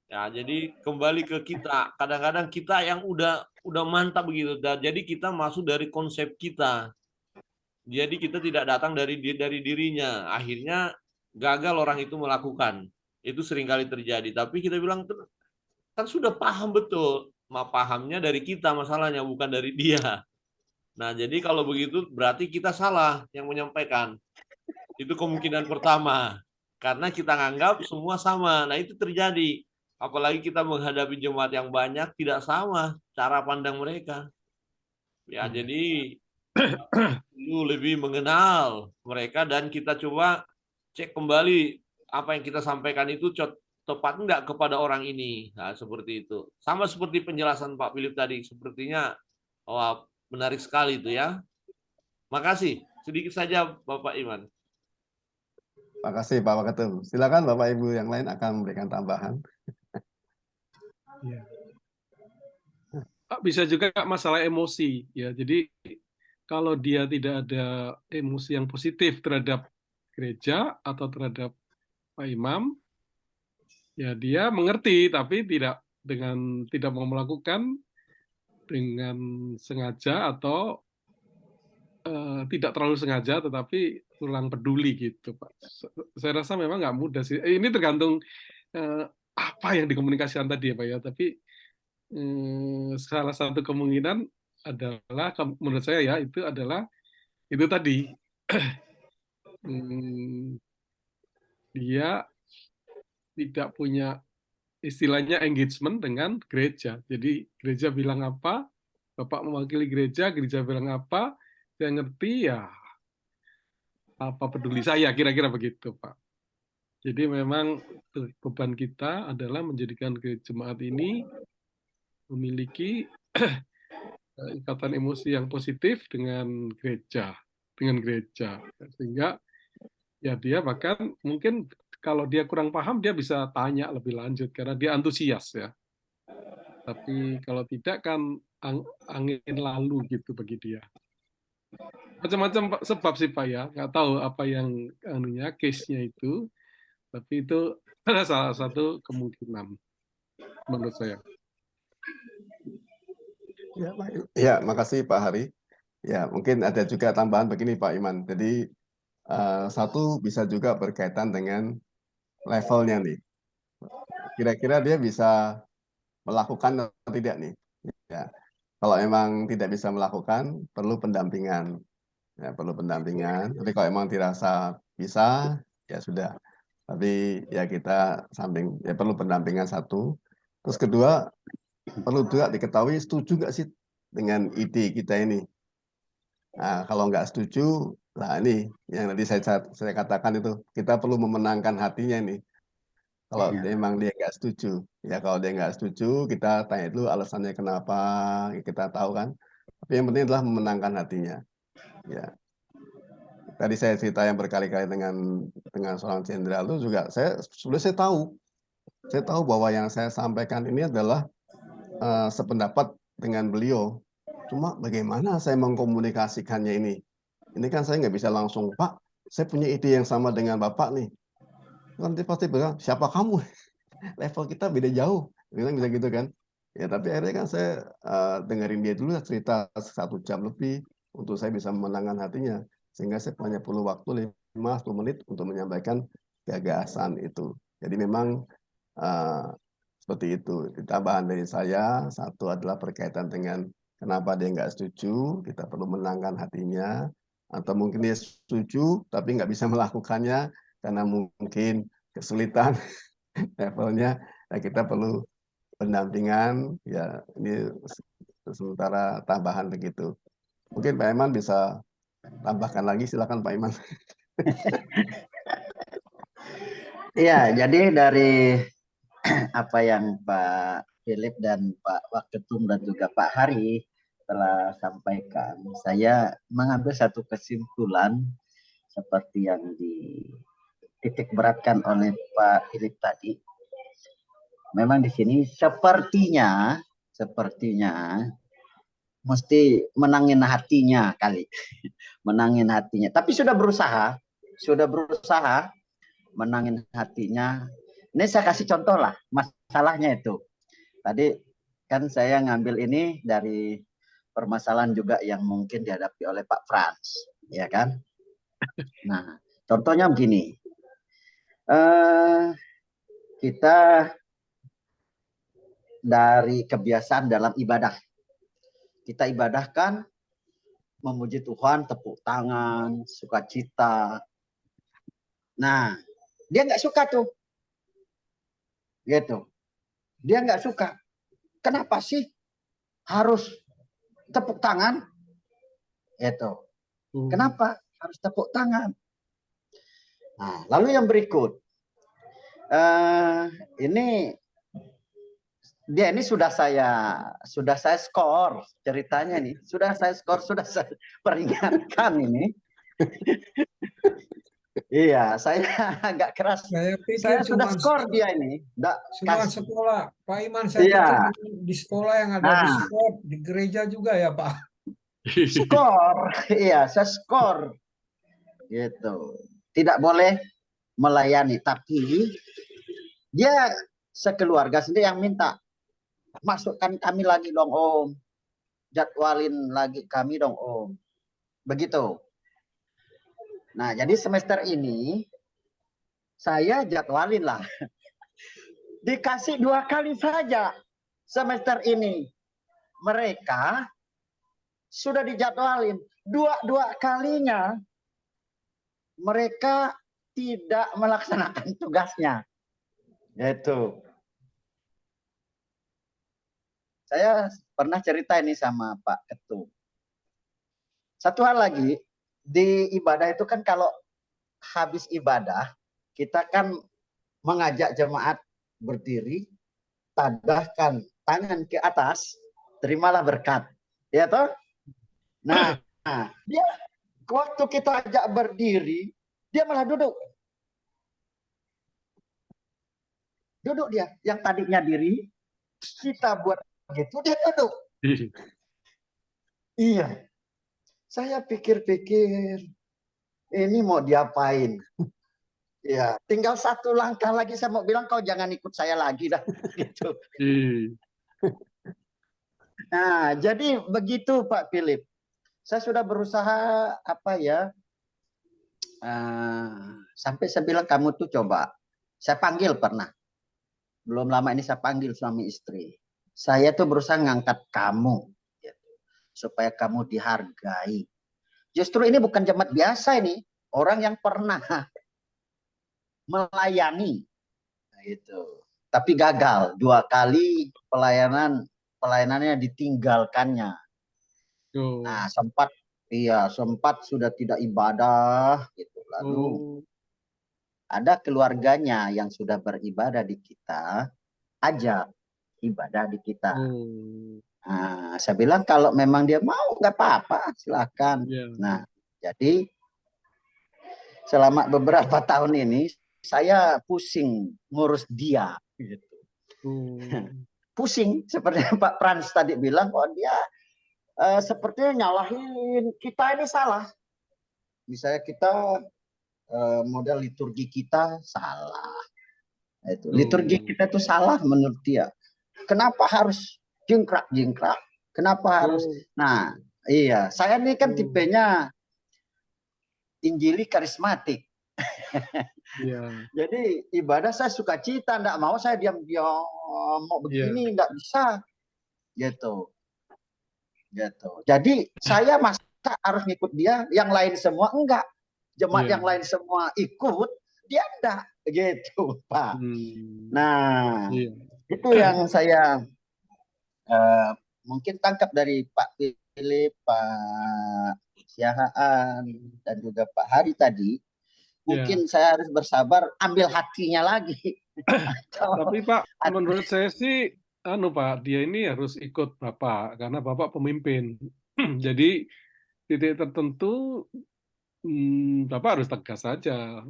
Ya, jadi kembali ke kita. Kadang-kadang kita yang udah mantap begitu. Jadi kita masuk dari konsep kita. Jadi kita tidak datang dari dirinya. Akhirnya gagal orang itu melakukan. Itu seringkali terjadi. Tapi kita bilang kan sudah paham betul. Pahamnya dari kita masalahnya, bukan dari dia. Nah, jadi kalau begitu berarti kita salah yang menyampaikan. Itu kemungkinan pertama. Karena kita nganggap semua sama. Nah, itu terjadi. Apalagi kita menghadapi jemaat yang banyak, tidak sama cara pandang mereka. Ya, jadi perlu lebih mengenal mereka dan kita coba cek kembali apa yang kita sampaikan itu tepat enggak kepada orang ini. Nah, seperti itu. Sama seperti penjelasan Pak Philip tadi. Sepertinya menarik sekali itu ya. Makasih. Sedikit saja Bapak Iman. Makasih Pak Waketum. Silakan Bapak Ibu yang lain akan memberikan tambahan. Ya. Bisa juga masalah emosi ya. Jadi kalau dia tidak ada emosi yang positif terhadap gereja atau terhadap Pak Imam, ya dia mengerti tapi tidak mau melakukan dengan sengaja atau tidak terlalu sengaja tetapi kurang peduli gitu Pak. Saya rasa memang nggak mudah sih. Ini tergantung apa yang dikomunikasikan tadi ya Pak ya. Tapi salah satu kemungkinan adalah menurut saya ya itu adalah itu tadi dia tidak punya istilahnya engagement dengan gereja. Jadi gereja bilang apa, Bapak mewakili gereja bilang apa, saya ngerti ya apa peduli saya, kira-kira begitu Pak. Jadi memang beban kita adalah menjadikan jemaat ini memiliki ikatan emosi yang positif dengan gereja, sehingga ya dia bahkan mungkin kalau dia kurang paham dia bisa tanya lebih lanjut karena dia antusias ya. Tapi kalau tidak kan angin lalu gitu bagi dia. Macam-macam sebab sih Pak ya, nggak tahu apa yang case-nya itu, tapi itu adalah salah satu kemungkinan menurut saya. Ya, makasih Pak Hari. Ya, mungkin ada juga tambahan begini Pak Iman. Jadi satu bisa juga berkaitan dengan levelnya nih. Kira-kira dia bisa melakukan atau tidak nih? Ya, kalau emang tidak bisa melakukan, perlu pendampingan. Ya, perlu pendampingan. Tapi kalau emang dirasa bisa, ya sudah. Tapi ya kita ya perlu pendampingan satu. Terus kedua, perlu juga diketahui setuju nggak sih dengan ide kita ini. Nah, kalau nggak setuju, nah ini yang nanti saya katakan itu, kita perlu memenangkan hatinya ini. Kalau memang dia nggak setuju, ya kalau dia nggak setuju, kita tanya dulu alasannya kenapa, kita tahu kan. Tapi yang penting adalah memenangkan hatinya. Ya, tadi saya cerita yang berkali-kali dengan seorang jenderal itu juga saya tahu bahwa yang saya sampaikan ini adalah sependapat dengan beliau. Cuma bagaimana saya mengkomunikasikannya ini? Ini kan saya nggak bisa langsung, Pak, saya punya ide yang sama dengan Bapak nih. Nanti pasti bilang, siapa kamu? Level kita beda jauh. Bilang bisa gitu kan. Ya, tapi akhirnya kan saya dengerin dia dulu cerita 1 jam lebih untuk saya bisa memenangkan hatinya. Sehingga saya hanya perlu waktu 5-10 menit untuk menyampaikan gagasan itu. Jadi memang seperti itu. Tambahan dari saya, satu adalah berkaitan dengan kenapa dia nggak setuju, kita perlu menenangkan hatinya, atau mungkin dia setuju tapi nggak bisa melakukannya karena mungkin kesulitan levelnya, ya kita perlu pendampingan. Ya ini sementara tambahan begitu. Mungkin Pak Iman bisa tambahkan lagi, silakan Pak Iman. Iya, jadi dari apa yang Pak Philip dan Pak Waketum dan juga Pak Hari telah sampaikan, saya mengambil satu kesimpulan seperti yang dititik beratkan oleh Pak Philip tadi. Memang di sini sepertinya mesti menangin hatinya kali. Menangin hatinya. Tapi sudah berusaha menangin hatinya. Ini saya kasih contoh lah masalahnya itu. Tadi kan saya ngambil ini dari permasalahan juga yang mungkin dihadapi oleh Pak Frans, ya kan? Nah, contohnya begini. Kita dari kebiasaan dalam ibadah. Kita ibadahkan, memuji Tuhan, tepuk tangan, sukacita. Nah, dia nggak suka tuh. Gitu. Dia nggak suka. Kenapa sih harus tepuk tangan? Gitu. Kenapa harus tepuk tangan? Nah, lalu yang berikut. Ini sudah saya skor ceritanya nih. Sudah saya peringatkan ini. Iya, saya agak keras. Saya sudah skor dia ini. Cuma sekolah, Pak Iman, saya pikir di sekolah yang ada di skor, di gereja juga ya, Pak. Skor, iya, saya skor. Gitu. Tidak boleh melayani, tapi dia sekeluarga sendiri yang minta. Masukkan kami lagi dong, Om. Jadwalin lagi kami dong, Om. Begitu. Nah, jadi semester ini saya jadwalin lah. Dikasih 2 kali saja semester ini. Mereka sudah dijadwalin. Dua kalinya mereka tidak melaksanakan tugasnya. Gitu. Saya pernah cerita ini sama Pak Ketum. Satu hal lagi, di ibadah itu kan kalau habis ibadah, kita kan mengajak jemaat berdiri, tadahkan tangan ke atas, terimalah berkat. Ya toh? Nah, dia waktu kita ajak berdiri, dia malah duduk. Duduk dia, yang tadinya diri, kita buat begitu, dia duduk. Iya. Saya pikir-pikir, ini mau diapain? Ya, tinggal 1 langkah lagi saya mau bilang, kau jangan ikut saya lagi dah. Gitu. Nah, jadi begitu Pak Philip. Saya sudah berusaha sampai saya bilang kamu tuh coba. Saya panggil pernah. Belum lama ini saya panggil suami istri. Saya tuh berusaha ngangkat kamu. Supaya kamu dihargai. Justru ini bukan jemaat biasa ini. Orang yang pernah melayani. Nah, itu. Tapi gagal. 2 kali pelayanannya ditinggalkannya. Nah, sempat sudah tidak ibadah. Gitu. Lalu ada keluarganya yang sudah beribadah di kita. Ajak ibadah di kita. Nah, saya bilang kalau memang dia mau nggak apa-apa, silakan. Nah, jadi selama beberapa tahun ini saya pusing ngurus dia, gitu. Pusing seperti Pak Frans tadi bilang, kok dia sepertinya nyalahin kita ini salah. Misalnya kita model liturgi kita salah, itu liturgi kita itu salah menurut dia. Kenapa harus jingkrak? Kenapa harus? Nah, iya, saya ini kan tipenya Injili karismatik. Jadi ibadah saya suka cita, enggak mau saya diam-diam mau begini enggak bisa. Gitu. Jadi saya masa harus ngikut dia, yang lain semua enggak. Jemaat yang lain semua ikut, dia enggak. Gitu, Pak. Nah, itu yang saya mungkin tangkap dari Pak Philip, Pak Siahaan, dan juga Pak Hari tadi. Mungkin saya harus bersabar, ambil hatinya lagi. Tapi Pak, menurut saya sih, Pak, dia ini harus ikut Bapak, karena Bapak pemimpin. Jadi, titik tertentu, Bapak harus tegas saja.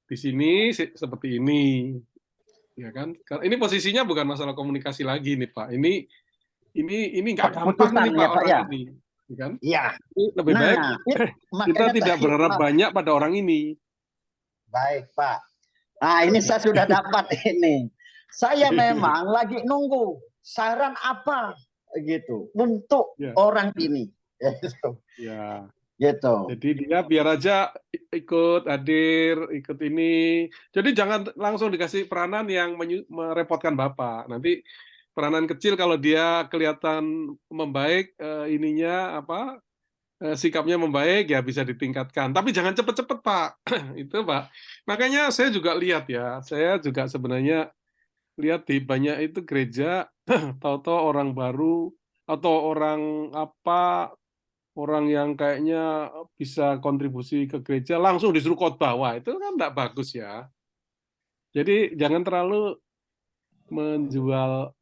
Di sini seperti ini. Ya kan? Ini posisinya bukan masalah komunikasi lagi nih Pak. Ini ini nggak gampang keputusan nih ya Pak Pak ya. orang ini, kan? Iya. Ini lebih baik Nah, kita makanya tidak tadi berharap banyak pada orang ini. baik Pak. Nah, ini saya sudah dapat ini. Saya memang lagi nunggu saran apa gitu untuk Ya, orang ini. Gitu. ya. Gitu. Jadi dia biar aja ikut hadir, ikut ini. Jadi jangan langsung dikasih peranan yang merepotkan Bapak. Nanti peranan kecil kalau dia kelihatan membaik ininya apa sikapnya membaik ya bisa ditingkatkan. Tapi jangan cepet-cepet Pak. Itu Pak. Makanya saya juga lihat ya. Saya juga sebenarnya lihat di banyak itu gereja tahu-tahu orang baru atau orang apa orang yang kayaknya bisa kontribusi ke gereja langsung disuruh khotbah. Wah, itu kan enggak bagus ya. Jadi jangan terlalu menjual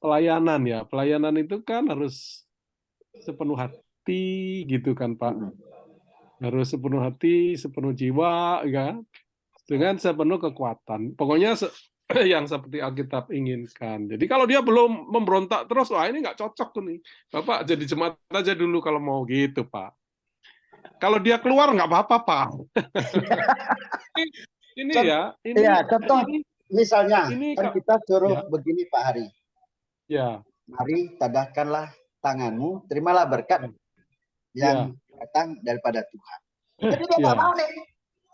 pelayanan ya. Pelayanan itu kan harus sepenuh hati gitu kan, Pak. Harus sepenuh hati, sepenuh jiwa ya. Dengan sepenuh kekuatan. Pokoknya yang seperti Alkitab inginkan. Jadi kalau dia belum memberontak terus, wah ini nggak cocok tuh nih. Bapak jadi jemaat aja dulu kalau mau gitu, Pak. Kalau dia keluar nggak apa-apa, Pak. ini ya, ini ya contoh ini, misalnya ini kan kita suruh ya. begini Pak Hari. Ya. Mari tadahkanlah tanganmu, terimalah berkat yang datang daripada Tuhan. Jadi dia nggak mau nih.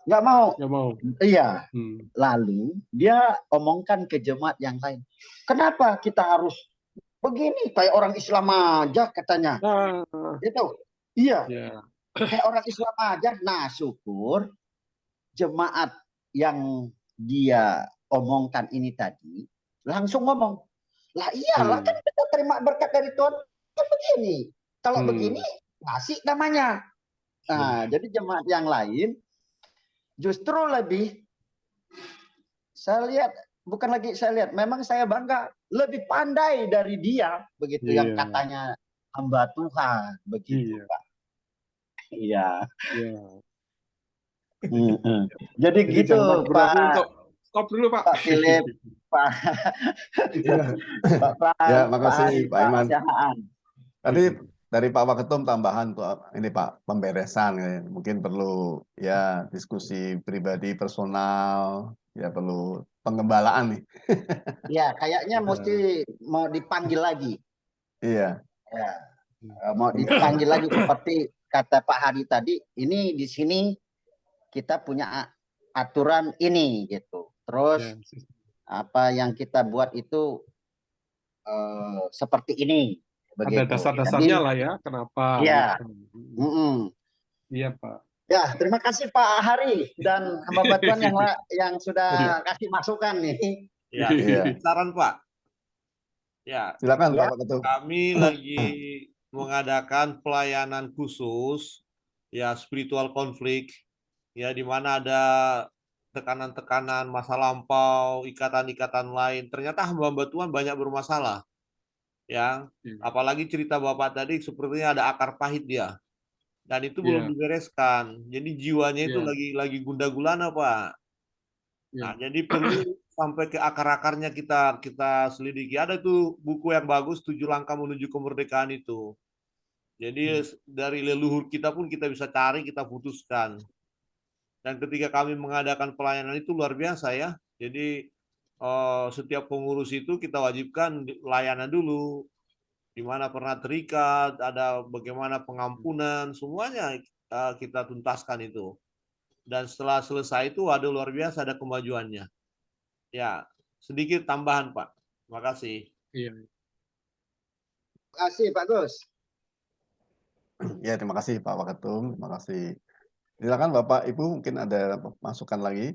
Nggak mau. Nggak mau. Iya. Lalu dia omongkan ke jemaat yang lain. Kenapa kita harus begini kayak orang Islam aja katanya. Itu. Iya. Kayak orang Islam aja. Nah, syukur jemaat yang dia omongkan ini tadi langsung ngomong, lah iyalah kan kita terima berkat dari Tuhan kan begini. Kalau begini ngasih namanya. Nah, jadi jemaat yang lain justru lebih saya lihat bukan lagi saya lihat, memang saya bangga lebih pandai dari dia begitu yang katanya hamba Tuhan begitu Pak. Iya. Jadi gitu Pak. Untuk stop dulu Pak. Pak Philip, Pak. Ya, makasih Pak Iman. Tadi dari Pak Waketum tambahan tuh ini Pak pemberesan ya. Mungkin perlu ya diskusi pribadi personal, ya perlu pengembalaan nih. Iya, kayaknya mesti mau dipanggil lagi. Iya. Ya, mau dipanggil lagi seperti kata Pak Hadi tadi. Ini di sini kita punya aturan ini gitu. Terus apa yang kita buat itu seperti ini. Begitu. Ada dasar-dasarnya lah ya, kenapa? Iya. Iya Pak. Ya, terima kasih Pak Hari dan hamba Tuhan yang sudah kasih masukan nih. Ya, saran Pak. Ya, silakan Pak Ketua. Kami lagi mengadakan pelayanan khusus, ya spiritual konflik, ya di mana ada tekanan-tekanan masa lampau, ikatan-ikatan lain. Ternyata hamba-hamba Tuhan banyak bermasalah. Ya, apalagi cerita Bapak tadi sepertinya ada akar pahit dia. Dan itu belum dibereskan. Jadi jiwanya itu lagi gundah gulana, Pak. Nah, jadi perlu sampai ke akar-akarnya kita selidiki. Ada tuh buku yang bagus 7 langkah menuju kemerdekaan itu. Jadi dari leluhur kita pun kita bisa cari, kita putuskan. Dan ketika kami mengadakan pelayanan itu luar biasa ya. Jadi setiap pengurus itu kita wajibkan layanan dulu, di mana pernah terikat, ada bagaimana pengampunan, semuanya kita tuntaskan itu. Dan setelah selesai itu ada luar biasa, ada kemajuannya. Ya, sedikit tambahan Pak. Terima kasih. Iya. Terima kasih Pak Gus. Ya, terima kasih Pak Waketum, terima kasih. Silakan Bapak Ibu mungkin ada masukan lagi.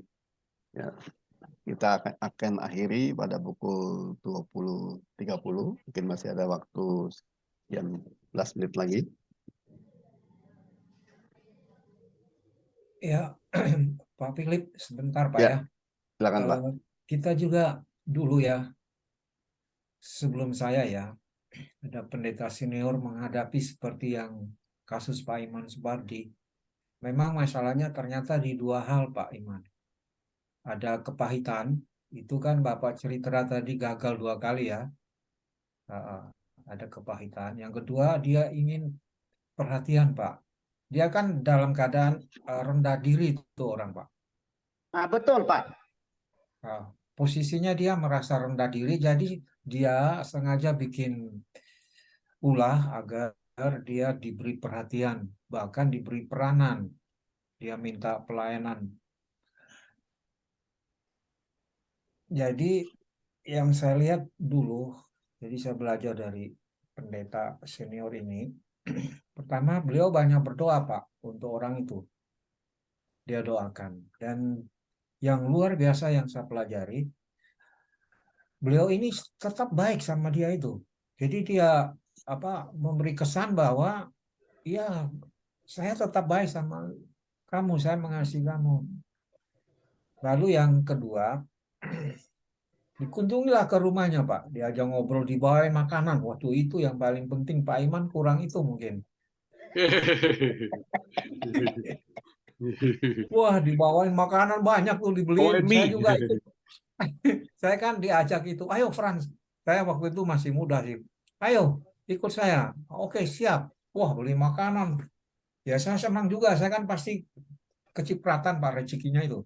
Ya. Kita akan akhiri pada pukul 20.30. Mungkin masih ada waktu sekian 11 menit lagi. Ya, Pak Philip, sebentar Pak ya. Silakan Pak. Kita juga dulu ya, sebelum saya ya, ada pendeta senior menghadapi seperti yang kasus Pak Iman Subardi. Memang masalahnya ternyata di 2 hal Pak Iman. Ada kepahitan, itu kan Bapak cerita tadi gagal 2 kali ya. Ada kepahitan. Yang kedua, dia ingin perhatian, Pak. Dia kan dalam keadaan rendah diri itu orang, Pak. Nah, betul, Pak. Nah, posisinya dia merasa rendah diri, jadi dia sengaja bikin ulah agar dia diberi perhatian, bahkan diberi peranan. Dia minta pelayanan. Jadi yang saya lihat dulu, jadi saya belajar dari pendeta senior ini. Pertama, beliau banyak berdoa, Pak, untuk orang itu. Dia doakan. Dan yang luar biasa yang saya pelajari, beliau ini tetap baik sama dia itu. Jadi dia memberi kesan bahwa ya saya tetap baik sama kamu, saya mengasihi kamu. Lalu yang kedua, dikunjungilah ke rumahnya, Pak. Diajak ngobrol, dibawain makanan. Waktu itu yang paling penting, Pak Iman kurang itu mungkin. Wah, dibawain makanan banyak tuh dibeliin. Saya juga ikut. Saya kan diajak itu, ayo Frans. Saya waktu itu masih muda sih. Ayo, ikut saya. Oke, siap. Wah, beli makanan. Ya, saya senang juga. Saya kan pasti kecipratan, Pak, rezekinya itu.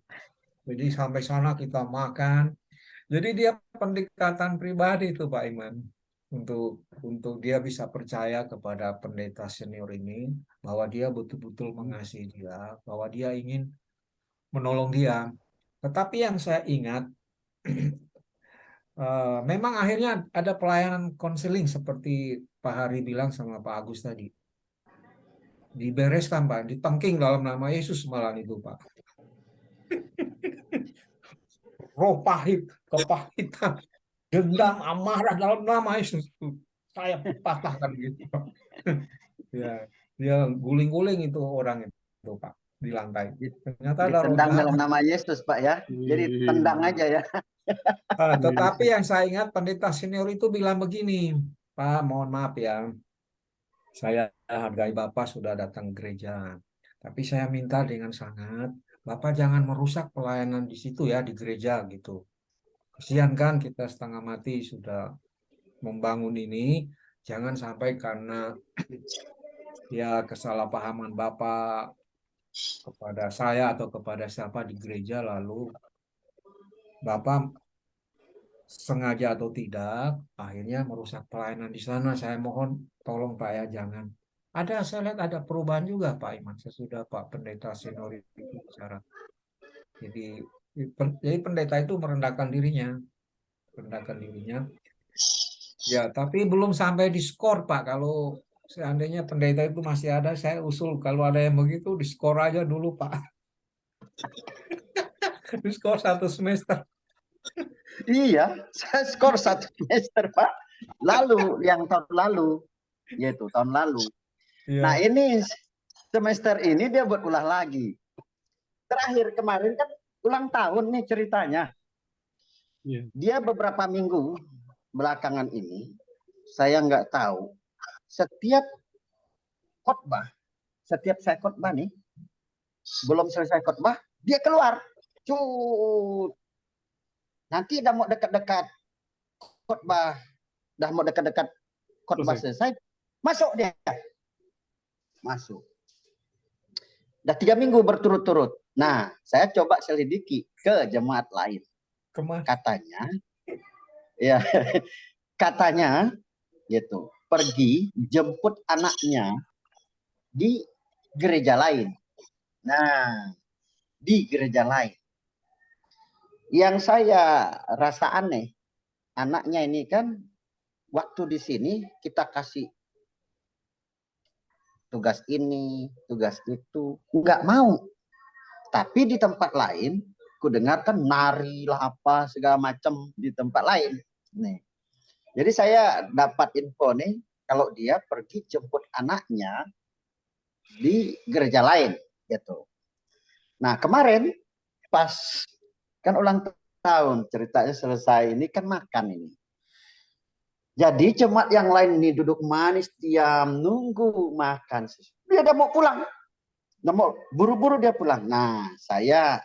Jadi sampai sana kita makan. Jadi dia pendekatan pribadi itu, Pak Iman. Untuk dia bisa percaya kepada pendeta senior ini, bahwa dia betul-betul mengasihi dia, bahwa dia ingin menolong dia. Tetapi yang saya ingat, memang akhirnya ada pelayanan konseling seperti Pak Hari bilang sama Pak Agus tadi. Dibereskan, Pak, ditengking dalam nama Yesus malah itu, Pak. Roh pahit, kepahitan, dendam, amarah dalam nama Yesus. Saya patahkan gitu, Pak. Ya, dia guling-guling itu orang itu, Pak, di lantai. Ternyata ada roh Ditendang dalam jahat. nama Yesus, Pak ya. Jadi tendang aja ya. Tetapi yang saya ingat pendeta senior itu bilang begini, Pak, mohon maaf ya, saya hargai Bapak sudah datang gereja, tapi saya minta dengan sangat, Bapak jangan merusak pelayanan di situ ya, di gereja gitu. Kesian kan kita setengah mati sudah membangun ini, jangan sampai karena ya kesalahpahaman Bapak kepada saya atau kepada siapa di gereja, lalu Bapak sengaja atau tidak akhirnya merusak pelayanan di sana. Saya mohon tolong Pak ya, jangan. Saya lihat ada perubahan juga Pak Iman sesudah Pak pendeta senior itu bicara. Jadi pendeta itu merendahkan dirinya. Ya, tapi belum sampai di skor Pak. Kalau seandainya pendeta itu masih ada, saya usul kalau ada yang begitu di skor aja dulu Pak. Di skor 1 semester. Iya, saya skor 1 semester, Pak. Lalu, yang tahun lalu, yaitu tahun lalu. Ya. Nah, ini semester ini dia buat ulah lagi. Terakhir kemarin kan ulang tahun nih ceritanya. Yeah. Dia beberapa minggu belakangan ini, saya nggak tahu, setiap saya khotbah nih, belum selesai khotbah, dia keluar. Cut. Nanti udah mau dekat-dekat khotbah, selesai, masuk dia. Masuk. Udah 3 minggu berturut-turut. Nah, saya coba selidiki ke jemaat lain. Katanya, ya, katanya gitu, pergi jemput anaknya di gereja lain. Nah, di gereja lain. Yang saya rasa aneh, anaknya ini kan waktu di sini kita kasih tugas ini, tugas itu, nggak mau. Tapi di tempat lain, ku dengarkan nari lah apa segala macam di tempat lain. Nih. Jadi saya dapat info nih, kalau dia pergi jemput anaknya di gereja lain, gitu. Nah kemarin pas kan ulang tahun, ceritanya selesai, ini kan makan ini. Jadi jemaat yang lain ini duduk manis, diam, nunggu makan. Dia udah mau pulang. Udah mau buru-buru dia pulang. Nah, saya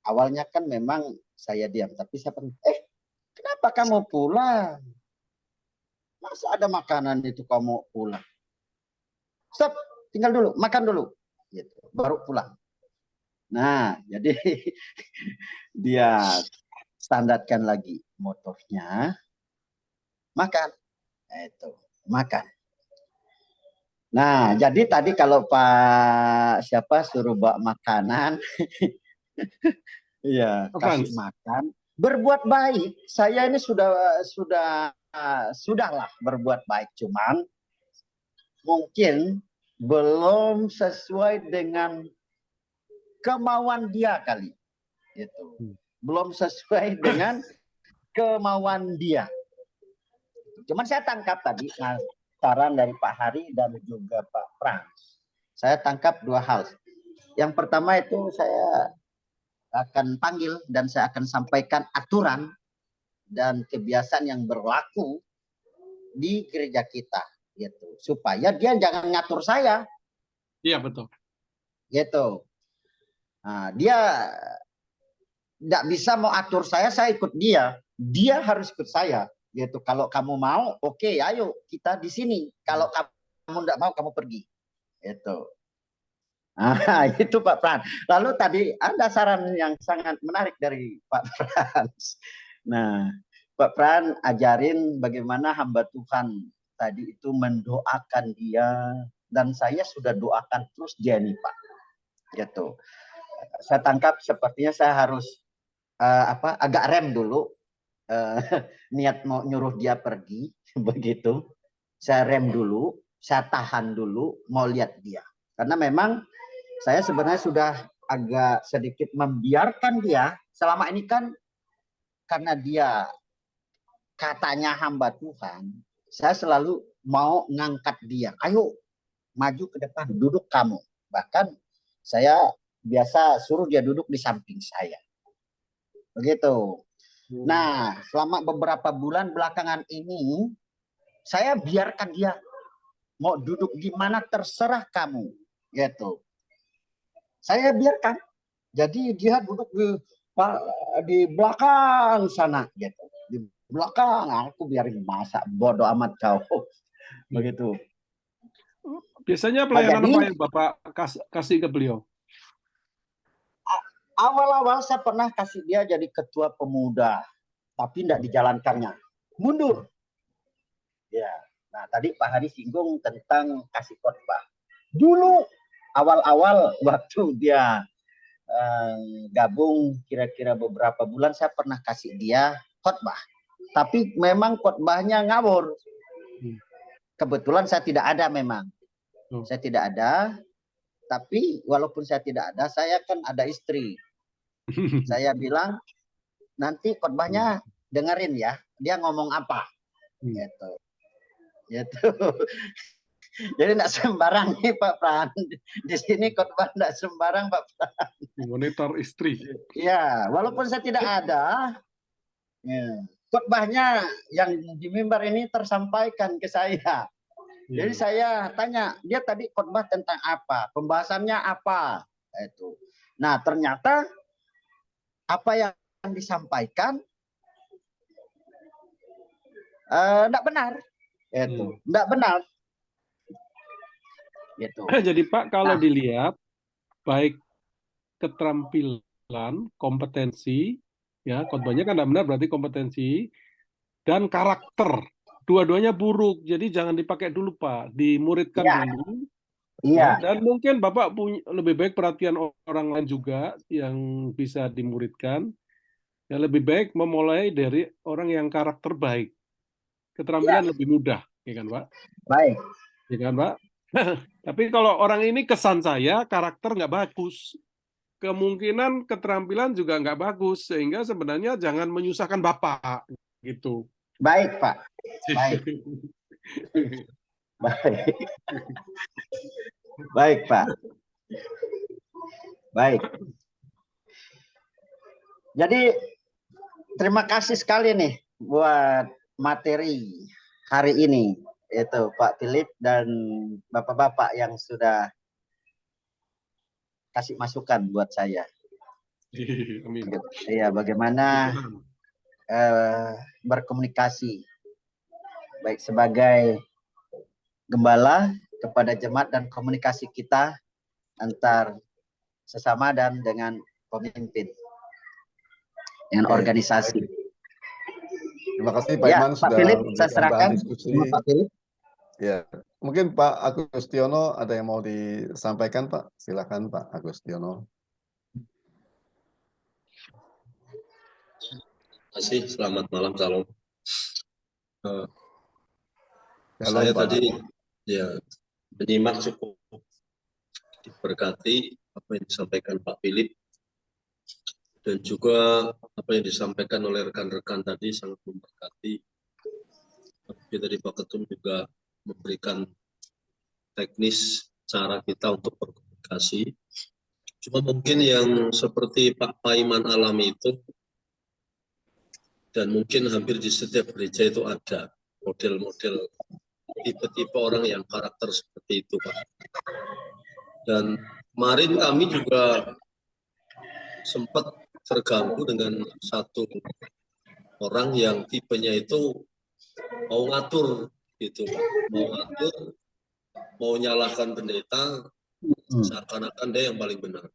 awalnya kan memang saya diam. Tapi saya kenapa kamu pulang? Masa ada makanan itu kamu pulang? Stop, tinggal dulu, makan dulu. Gitu, baru pulang. Nah, jadi dia standarkan lagi motornya, makan. Itu, makan. Nah, jadi tadi kalau Pak siapa suruh bawa makanan, iya, kasih Frans. makan, berbuat baik. Saya ini sudahlah berbuat baik, cuman mungkin belum sesuai dengan kemauan dia kali. Gitu. Belum sesuai dengan kemauan dia. Cuman saya tangkap tadi saran dari Pak Hari dan juga Pak Frans. Saya tangkap dua hal. Yang pertama itu saya akan panggil dan saya akan sampaikan aturan dan kebiasaan yang berlaku di gereja kita, gitu. Supaya dia jangan ngatur saya. Iya, betul. Gitu. Nah, dia tidak bisa mau atur saya ikut dia. Dia harus ikut saya. Gitu. Kalau kamu mau, oke, ayo kita di sini. Kalau kamu tidak mau, kamu pergi. Itu. Nah, itu Pak Pran. Lalu tadi ada saran yang sangat menarik dari Pak Frans. Nah, Pak Pran ajarin bagaimana hamba Tuhan tadi itu mendoakan dia, dan saya sudah doakan terus dia nih Pak. Gitu. Saya tangkap sepertinya saya harus agak rem dulu. Niat mau nyuruh dia pergi begitu, saya rem dulu, saya tahan dulu, mau lihat dia, karena memang saya sebenarnya sudah agak sedikit membiarkan dia selama ini kan, karena dia katanya hamba Tuhan, saya selalu mau ngangkat dia, ayo maju ke depan, duduk kamu, bahkan saya biasa suruh dia duduk di samping saya, begitu. Nah, selama beberapa bulan belakangan ini, saya biarkan dia mau duduk di mana terserah kamu, gitu. Saya biarkan. Jadi dia duduk di belakang sana, gitu. Di belakang, aku biarin, masa bodoh amat kau, begitu. Biasanya pelayanan apa yang Bapak kasih ke beliau? Awal-awal saya pernah kasih dia jadi ketua pemuda, tapi tidak dijalankannya, mundur. Ya, nah tadi Pak Hari singgung tentang kasih khotbah. Dulu awal-awal waktu dia gabung kira-kira beberapa bulan, saya pernah kasih dia khotbah, tapi memang khotbahnya ngawur. Kebetulan saya tidak ada memang, saya tidak ada. Tapi walaupun saya tidak ada, saya kan ada istri. Saya bilang nanti khotbahnya dengerin ya, dia ngomong apa, gitu. Gitu. Jadi tidak sembarang nih Pak Pran. Di sini khotbah tidak sembarang Pak Pran. Monitor istri. Ya, walaupun saya tidak ada, ya, khotbahnya yang di mimbar ini tersampaikan ke saya. Jadi saya tanya, dia tadi khotbah tentang apa? Pembahasannya apa? Itu. Nah, ternyata apa yang disampaikan tidak benar. Itu, tidak benar. Gitu. Jadi Pak, kalau dilihat baik keterampilan, kompetensi, ya khotbahnya kan tidak benar berarti kompetensi, dan karakter. Dua-duanya buruk, jadi jangan dipakai dulu Pak, dimuridkan dulu. Iya. Ya, dan mungkin Bapak punya lebih baik perhatian orang lain juga yang bisa dimuridkan. Ya lebih baik memulai dari orang yang karakter baik, keterampilan lebih mudah, ya kan Pak? Baik. Ya kan Pak? Tapi kalau orang ini kesan saya karakter nggak bagus, kemungkinan keterampilan juga nggak bagus, sehingga sebenarnya jangan menyusahkan Bapak, gitu. Baik Pak. Baik. Baik. Baik Pak. Baik. Jadi terima kasih sekali nih buat materi hari ini, itu Pak Philip dan bapak-bapak yang sudah kasih masukan buat saya. Iya, bagaimana berkomunikasi baik sebagai gembala kepada jemaat dan komunikasi kita antar sesama dan dengan pemimpin, dengan Oke, organisasi. terima kasih Pak Ya, Iman Pak sudah Philip, saya memberikan bahan serahkan diskusi. sama Pak Philip. Ya, mungkin Pak Agustiono ada yang mau disampaikan Pak? Silakan Pak Agustiono. Terima kasih, selamat malam, salam. Shalom, Saya Pak. tadi ya menyimak cukup diberkati apa yang disampaikan Pak Philip dan juga apa yang disampaikan oleh rekan-rekan tadi sangat memberkati. Tapi tadi Pak Ketum juga memberikan teknis cara kita untuk berkomunikasi. Cuma mungkin yang seperti Pak Paiman alami itu, dan mungkin hampir di setiap gereja itu ada model-model tipe-tipe orang yang karakter seperti itu, Pak. Dan kemarin kami juga sempat terganggu dengan satu orang yang tipenya itu mau ngatur gitu, Pak. Mau ngatur, mau nyalahkan pendeta, seakan-akan dia yang paling benar.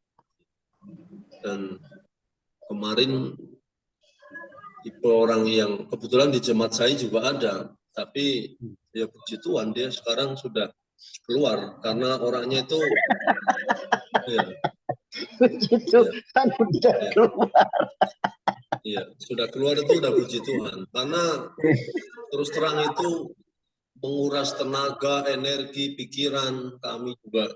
Dan kemarin tipe orang yang kebetulan di jemaat saya juga ada, tapi ya puji Tuhan dia sekarang sudah keluar karena orangnya itu ya, Puji Tuhan udah keluar. ya sudah keluar itu udah puji Tuhan karena terus terang itu menguras tenaga, energi, pikiran kami juga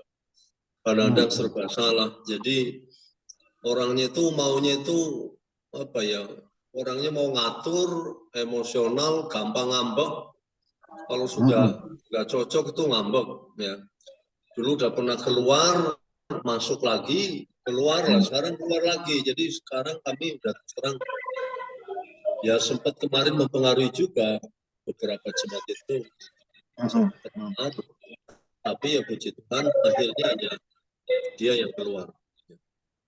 kadang-kadang serba salah. Jadi orangnya itu maunya itu apa ya? Orangnya mau ngatur, emosional, gampang ngambek. Kalau sudah nggak cocok itu ngambek ya. Dulu udah pernah keluar, masuk lagi, keluar lah, sekarang keluar lagi. Jadi sekarang kami udah terang ya sempat kemarin mempengaruhi juga beberapa jemaat itu sempat pengaruh. Tapi ya puji Tuhan akhirnya ya dia yang keluar.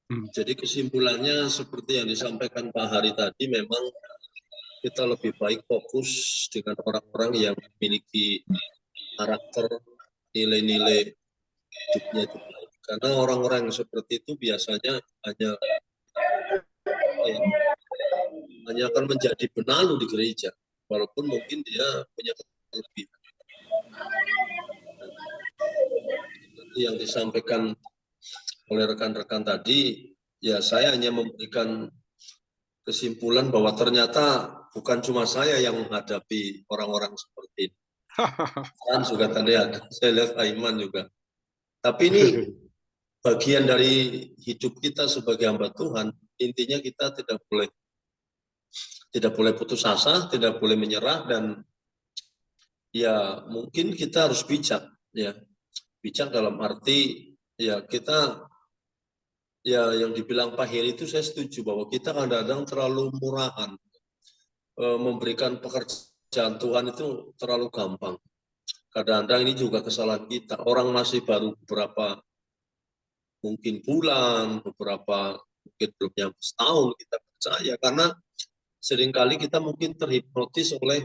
Jadi kesimpulannya seperti yang disampaikan Pak Hari tadi, memang kita lebih baik fokus dengan orang-orang yang memiliki karakter, nilai-nilai hidupnya itu baik. Karena orang-orang yang seperti itu biasanya hanya akan menjadi benalu di gereja, walaupun mungkin dia punya kelebihan. Seperti yang disampaikan oleh rekan-rekan tadi, ya saya hanya memberikan kesimpulan bahwa ternyata bukan cuma saya yang menghadapi orang-orang seperti ini. Kan juga tadi ada, saya lihat Aiman juga. Tapi ini bagian dari hidup kita sebagai hamba Tuhan. Intinya kita tidak boleh putus asa, tidak boleh menyerah, dan ya mungkin kita harus bijak, ya bijak dalam arti ya kita ya yang dibilang Pak Heri itu saya setuju bahwa kita kadang-kadang terlalu murahan, memberikan pekerjaan Tuhan itu terlalu gampang. Kadang-kadang ini juga kesalahan kita. Orang masih baru beberapa mungkin bulan, beberapa mungkin belum nyampe setahun kita percaya karena seringkali kita mungkin terhipnotis oleh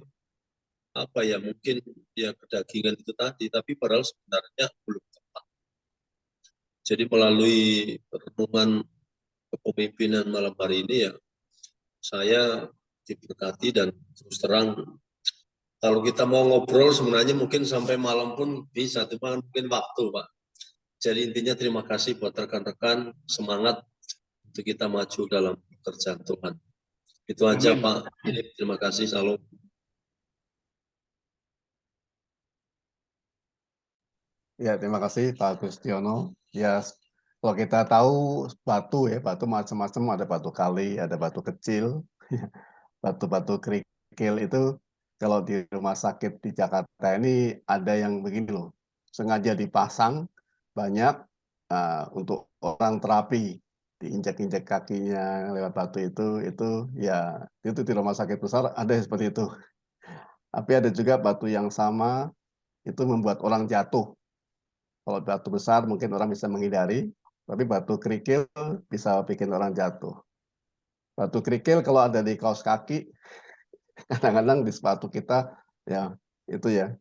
apa ya mungkin ya kedagingan itu tadi, tapi padahal sebenarnya belum tepat. Jadi melalui renungan kepemimpinan malam hari ini ya saya diberkati dan terus terang kalau kita mau ngobrol sebenarnya mungkin sampai malam pun bisa, cuma mungkin waktu Pak. Jadi intinya terima kasih buat rekan-rekan, semangat untuk kita maju dalam pekerjaan Tuhan. Itu aja Pak. Terima kasih, salam. Ya, terima kasih Pak Agustiono. Ya, kalau kita tahu batu ya, batu macam-macam, ada batu kali, ada batu kecil, batu-batu kerikil itu kalau di rumah sakit di Jakarta ini ada yang begini loh, sengaja dipasang banyak untuk orang terapi, diinjak-injak kakinya lewat batu itu ya itu di rumah sakit besar ada seperti itu. Tapi ada juga batu yang sama itu membuat orang jatuh. Kalau batu besar mungkin orang bisa menghindari, tapi batu kerikil bisa bikin orang jatuh. Batu kerikil kalau ada di kaos kaki, kadang-kadang di sepatu kita, ya itu ya.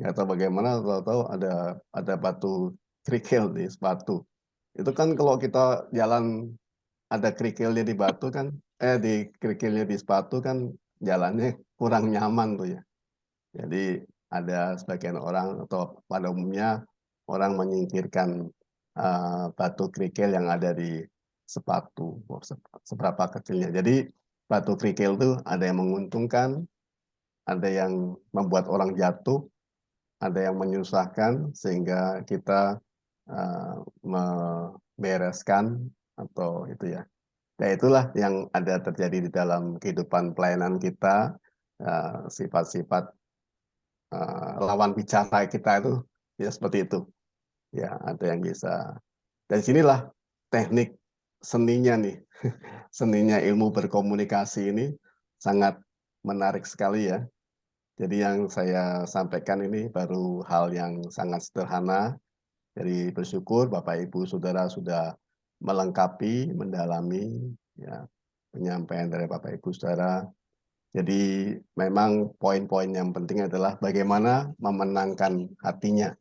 Nggak tahu bagaimana, tahu-tahu ada batu kerikil di sepatu. Itu kan kalau kita jalan ada kerikilnya di batu kan, di kerikilnya di sepatu kan jalannya kurang nyaman tuh ya. Jadi ada sebagian orang atau pada umumnya orang menyingkirkan batu kerikil yang ada di sepatu, seberapa kecilnya. Jadi batu kerikil itu ada yang menguntungkan, ada yang membuat orang jatuh, ada yang menyusahkan sehingga kita membereskan atau itu ya. Ya itulah yang ada terjadi di dalam kehidupan pelayanan kita, sifat-sifat lawan bicara kita itu ya seperti itu. Ya, ada yang bisa. Dari sinilah teknik seninya nih, seninya ilmu berkomunikasi ini sangat menarik sekali ya. Jadi yang saya sampaikan ini baru hal yang sangat sederhana. Jadi bersyukur Bapak Ibu Saudara sudah melengkapi, mendalami ya penyampaian dari Bapak Ibu Saudara. Jadi memang poin-poin yang penting adalah bagaimana memenangkan hatinya.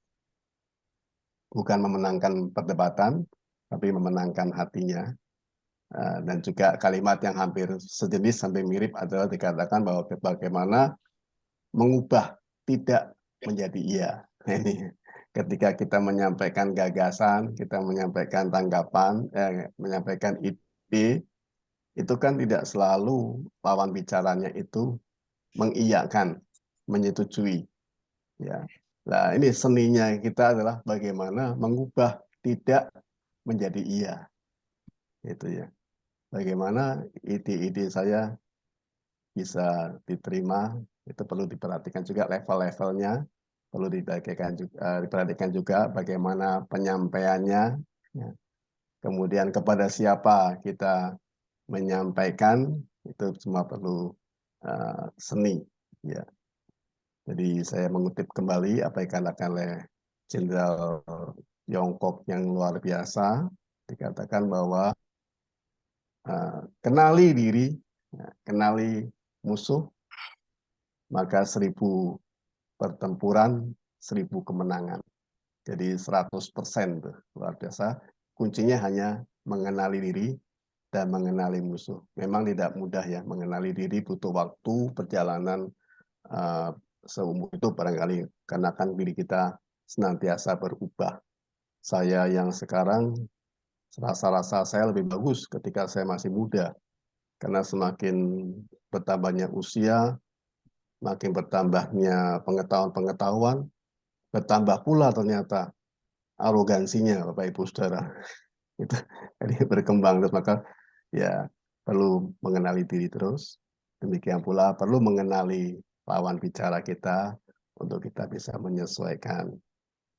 Bukan memenangkan perdebatan, tapi memenangkan hatinya. Dan juga kalimat yang hampir sejenis sampai mirip adalah dikatakan bahwa bagaimana mengubah tidak menjadi iya. Ini ketika kita menyampaikan gagasan, kita menyampaikan tanggapan, menyampaikan ide, itu kan tidak selalu lawan bicaranya itu mengiyakan, menyetujui. Ya, nah ini seninya kita adalah bagaimana mengubah tidak menjadi iya. Itu ya. Bagaimana ide-ide saya bisa diterima, itu perlu diperhatikan juga level-levelnya, perlu diperhatikan juga bagaimana penyampaiannya, ya. Kemudian kepada siapa kita menyampaikan, itu semua perlu seni. Ya. Jadi saya mengutip kembali apa yang dikatakan oleh Jenderal Yongkok yang luar biasa, dikatakan bahwa kenali diri, kenali musuh, maka 1000 pertempuran, 1000 kemenangan. Jadi 100% tuh, luar biasa. Kuncinya hanya mengenali diri dan mengenali musuh. Memang tidak mudah ya, mengenali diri butuh waktu, perjalanan seumur itu barangkali, karena kan diri kita senantiasa berubah. Saya yang sekarang, rasa-rasa saya lebih bagus ketika saya masih muda. Karena semakin bertambahnya usia, makin bertambahnya pengetahuan, bertambah pula ternyata arogansinya Bapak Ibu Saudara. Itu jadi berkembang terus, maka ya perlu mengenali diri terus. Demikian pula perlu mengenali lawan bicara kita untuk kita bisa menyesuaikan.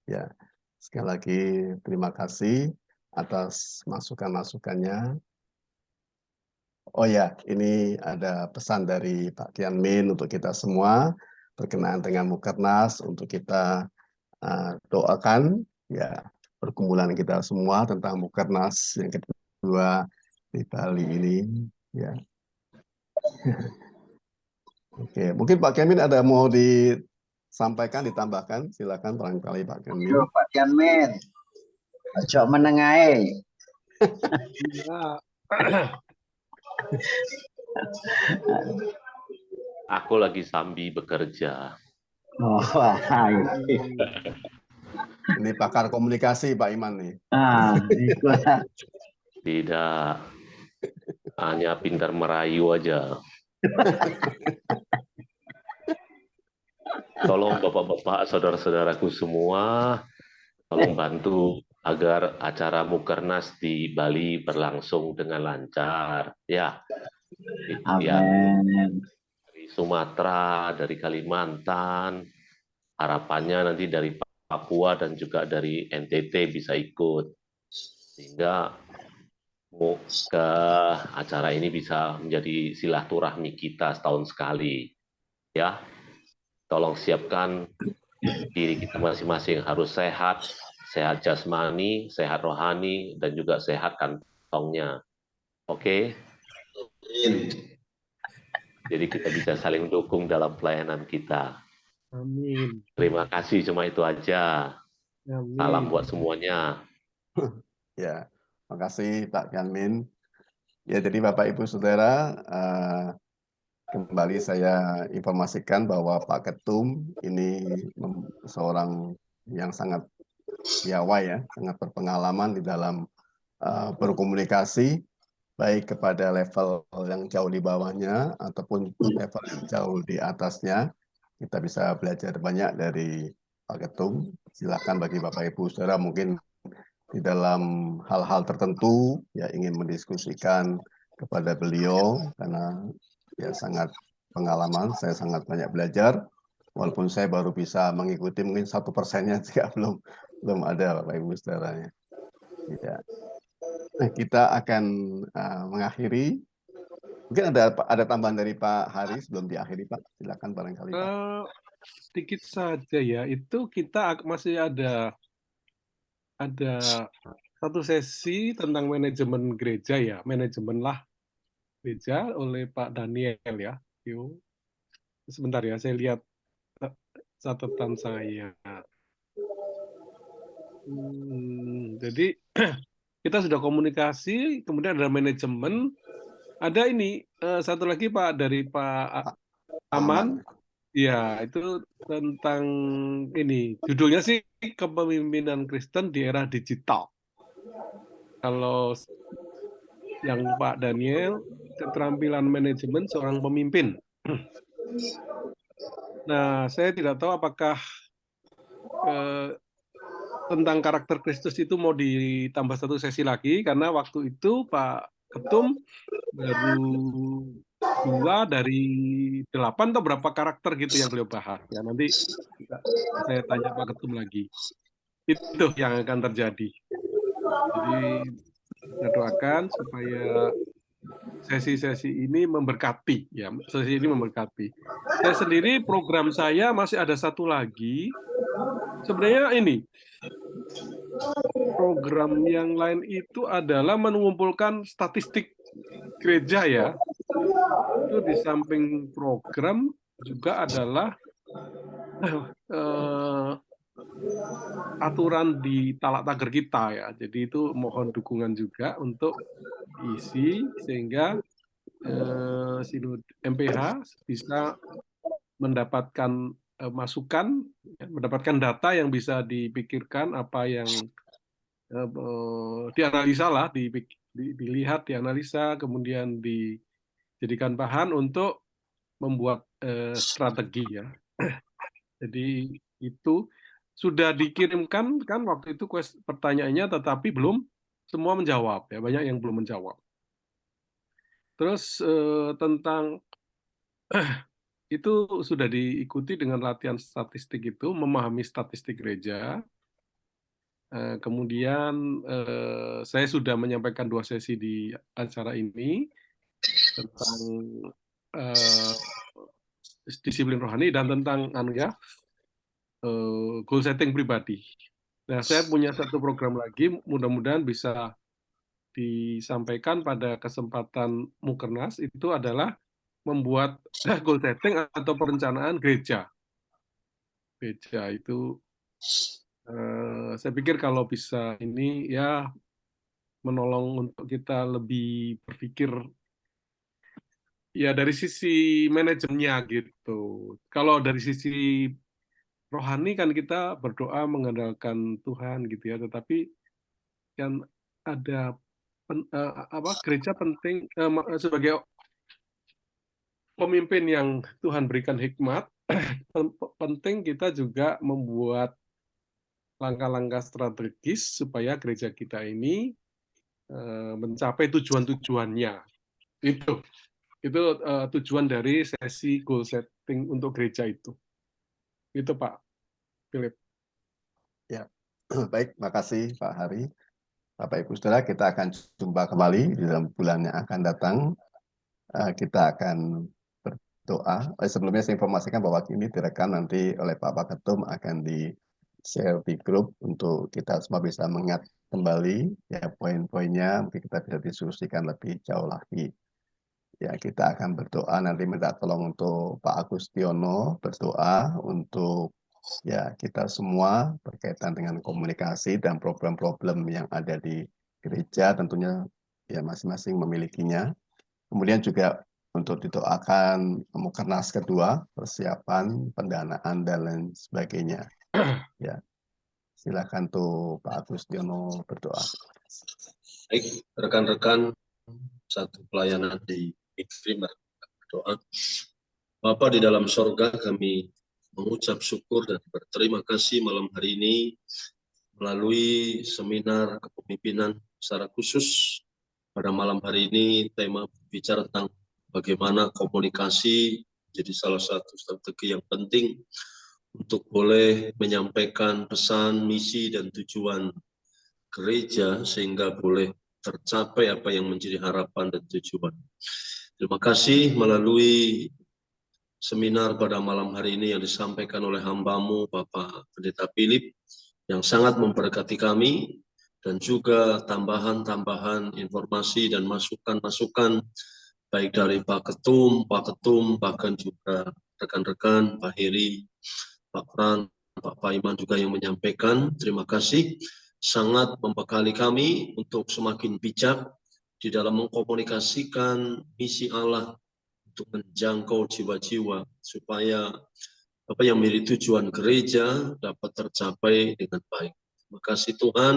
Ya, sekali lagi terima kasih atas masukan-masukannya. Oh ya, ini ada pesan dari Pak Kian Min untuk kita semua berkenaan dengan Mukernas, untuk kita doakan ya perkumpulan kita semua tentang Mukernas yang kedua di Bali ini. Ya. Oke, mungkin Pak Kemin ada mau disampaikan, ditambahkan, silakan barangkali Pak Kemin. Yo, Pak Kianmin, ojo menengahi. Aku lagi sambil bekerja. Oh, ini pakar komunikasi Pak Iman nih. Tidak, hanya pintar merayu aja. Tolong Bapak-Bapak, Saudara-saudaraku semua, tolong bantu agar acara Mukernas di Bali berlangsung dengan lancar. Ya, amin. Dari Sumatera, dari Kalimantan, harapannya nanti dari Papua dan juga dari NTT bisa ikut. Sehingga ke acara ini bisa menjadi silaturahmi kita setahun sekali. Ya, tolong siapkan diri kita masing-masing, harus sehat, sehat jasmani, sehat rohani, dan juga sehat kantongnya. Oke? Jadi kita bisa saling dukung dalam pelayanan kita. Amin. Terima kasih, cuma itu aja. Salam Amin. buat semuanya. Ya, makasih Pak Kanmin. Ya, jadi Bapak Ibu Saudara, kembali saya informasikan bahwa Pak Ketum ini seorang yang sangat piawai ya, sangat berpengalaman di dalam berkomunikasi, baik kepada level yang jauh di bawahnya ataupun level yang jauh di atasnya. Kita bisa belajar banyak dari Pak Ketum. Silakan bagi Bapak Ibu Saudara mungkin di dalam hal-hal tertentu ya ingin mendiskusikan kepada beliau karena ya sangat pengalaman, saya sangat banyak belajar walaupun saya baru bisa mengikuti mungkin 1%-nya juga belum ada Bapak Ibu Saudaranya. Ya. Nah, kita akan mengakhiri. Mungkin ada tambahan dari Pak Hari sebelum diakhiri Pak. Silakan barangkali Pak. Sedikit saja ya, itu kita masih ada satu sesi tentang manajemen gereja ya, manajemenlah gereja oleh Pak Daniel ya. Yuk. Sebentar ya, saya lihat catatan saya. Jadi kita sudah komunikasi, kemudian ada manajemen, ada ini satu lagi Pak dari Pak Aman. Ya, itu tentang ini. Judulnya sih Kepemimpinan Kristen di Era Digital. Kalau yang Pak Daniel, keterampilan manajemen seorang pemimpin. Nah, saya tidak tahu apakah tentang karakter Kristus itu mau ditambah satu sesi lagi, karena waktu itu Pak Ketum baru 2 dari 8 atau berapa karakter gitu yang beliau bahas. Ya, nanti saya tanya Pak Ketum lagi. Itu yang akan terjadi. Jadi kita doakan supaya sesi-sesi ini memberkati, ya sesi ini memberkati. Saya sendiri program saya masih ada satu lagi. Sebenarnya ini program yang lain itu adalah mengumpulkan statistik gereja ya. Itu di samping program juga adalah aturan di talak tager kita ya. Jadi itu mohon dukungan juga untuk isi sehingga Sinode MPH bisa mendapatkan masukan, mendapatkan data yang bisa dipikirkan, apa yang dianalisa lah, dilihat, dianalisa, kemudian dijadikan bahan untuk membuat strategi ya. Jadi itu sudah dikirimkan kan waktu itu pertanyaannya, tetapi belum semua menjawab ya, banyak yang belum menjawab. Terus tentang itu sudah diikuti dengan latihan statistik itu, memahami statistik gereja. Kemudian saya sudah menyampaikan 2 sesi di acara ini tentang disiplin rohani dan tentang goal setting pribadi. Nah, saya punya satu program lagi, mudah-mudahan bisa disampaikan pada kesempatan Mukernas, itu adalah membuat goal setting atau perencanaan gereja. Gereja itu saya pikir kalau bisa ini ya menolong untuk kita lebih berpikir ya dari sisi manajemennya gitu. Kalau dari sisi rohani kan kita berdoa mengandalkan Tuhan gitu ya, tetapi kan ada gereja penting sebagai pemimpin yang Tuhan berikan hikmat, penting kita juga membuat langkah-langkah strategis supaya gereja kita ini mencapai tujuan-tujuannya. Itu tujuan dari sesi goal setting untuk gereja itu. Itu Pak Philip. Ya, baik, makasih Pak Hari. Bapak Ibu Saudara, kita akan jumpa kembali di dalam bulan yang akan datang. Kita akan berdoa. Sebelumnya saya informasikan bahwa ini direkam nanti oleh Pak Ketum, akan di-share di grup untuk kita semua bisa mengingat kembali ya poin-poinnya, mungkin kita bisa diskusikan lebih jauh lagi. ya kita akan berdoa nanti minta tolong untuk Pak Agustiono, berdoa untuk ya kita semua berkaitan dengan komunikasi dan problem-problem yang ada di gereja, tentunya ya masing-masing memilikinya. Kemudian juga untuk didoakan Mukernas kedua, persiapan, pendanaan, dan lain sebagainya. Ya, silakan tuh Pak Agustiono berdoa. Baik, rekan-rekan satu pelayanan di Ikrimah berdoa. Bapa di dalam sorga, kami mengucap syukur dan berterima kasih malam hari ini melalui seminar kepemimpinan secara khusus. Pada malam hari ini tema bicara tentang bagaimana komunikasi jadi salah satu strategi yang penting untuk boleh menyampaikan pesan, misi, dan tujuan gereja sehingga boleh tercapai apa yang menjadi harapan dan tujuan. Terima kasih melalui seminar pada malam hari ini yang disampaikan oleh hamba-Mu Bapak Pendeta Philip yang sangat memberkati kami, dan juga tambahan-tambahan informasi dan masukan-masukan baik dari Pak Ketum, bahkan juga rekan-rekan, Pak Heri, Pak Pran, Pak Paiman juga yang menyampaikan. Terima kasih, sangat membekali kami untuk semakin bijak di dalam mengkomunikasikan misi Allah untuk menjangkau jiwa-jiwa supaya apa yang menjadi tujuan gereja dapat tercapai dengan baik. Terima kasih Tuhan,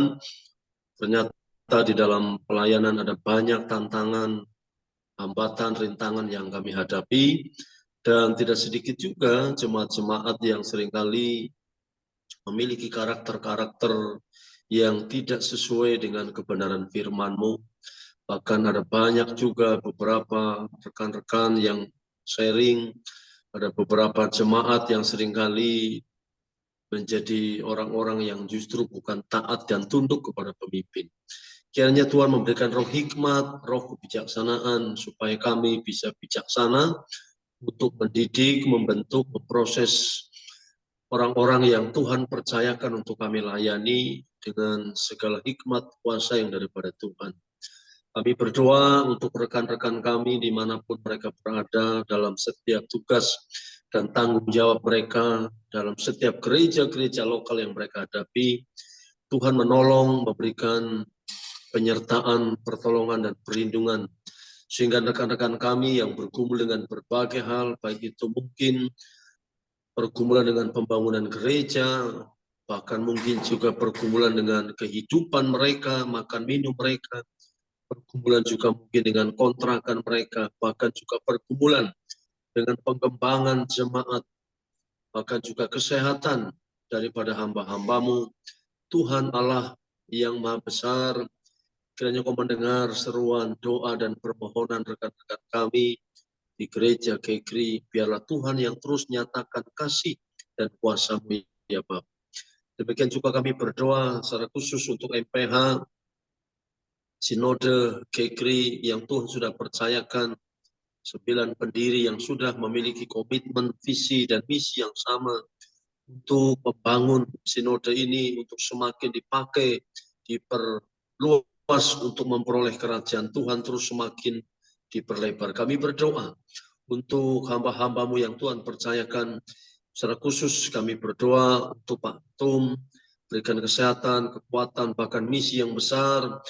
ternyata di dalam pelayanan ada banyak tantangan, hambatan, rintangan yang kami hadapi, dan tidak sedikit juga jemaat-jemaat yang seringkali memiliki karakter-karakter yang tidak sesuai dengan kebenaran firman-Mu. Bahkan ada banyak juga beberapa rekan-rekan yang sharing, ada beberapa jemaat yang seringkali menjadi orang-orang yang justru bukan taat dan tunduk kepada pemimpin. Kiranya Tuhan memberikan roh hikmat, roh kebijaksanaan, supaya kami bisa bijaksana untuk mendidik, membentuk, memproses orang-orang yang Tuhan percayakan untuk kami layani dengan segala hikmat kuasa yang daripada Tuhan. Kami berdoa untuk rekan-rekan kami dimanapun mereka berada dalam setiap tugas dan tanggung jawab mereka dalam setiap gereja-gereja lokal yang mereka hadapi. Tuhan menolong, memberikan penyertaan, pertolongan, dan perlindungan. Sehingga rekan-rekan kami yang bergumul dengan berbagai hal, baik itu mungkin pergumulan dengan pembangunan gereja, bahkan mungkin juga pergumulan dengan kehidupan mereka, makan minum mereka, pergumulan juga mungkin dengan kontrakan mereka, bahkan juga pergumulan dengan pengembangan jemaat, bahkan juga kesehatan daripada hamba-hamba-Mu. Tuhan Allah yang Maha Besar, kiranya Kau mendengar seruan, doa, dan permohonan rekan-rekan kami di gereja Kekri. Biarlah Tuhan yang terus nyatakan kasih dan kuasa-Mu, ya Bapak. Demikian juga kami berdoa secara khusus untuk MPH, Sinode Kekri yang Tuhan sudah percayakan, 9 pendiri yang sudah memiliki komitmen, visi, dan misi yang sama untuk membangun sinode ini untuk semakin dipakai, diperluas untuk memperoleh kerajaan Tuhan terus semakin diperlebar. Kami berdoa untuk hamba-hamba-Mu yang Tuhan percayakan. Secara khusus kami berdoa untuk Pak Ketum, berikan kesehatan, kekuatan, bahkan misi yang besar.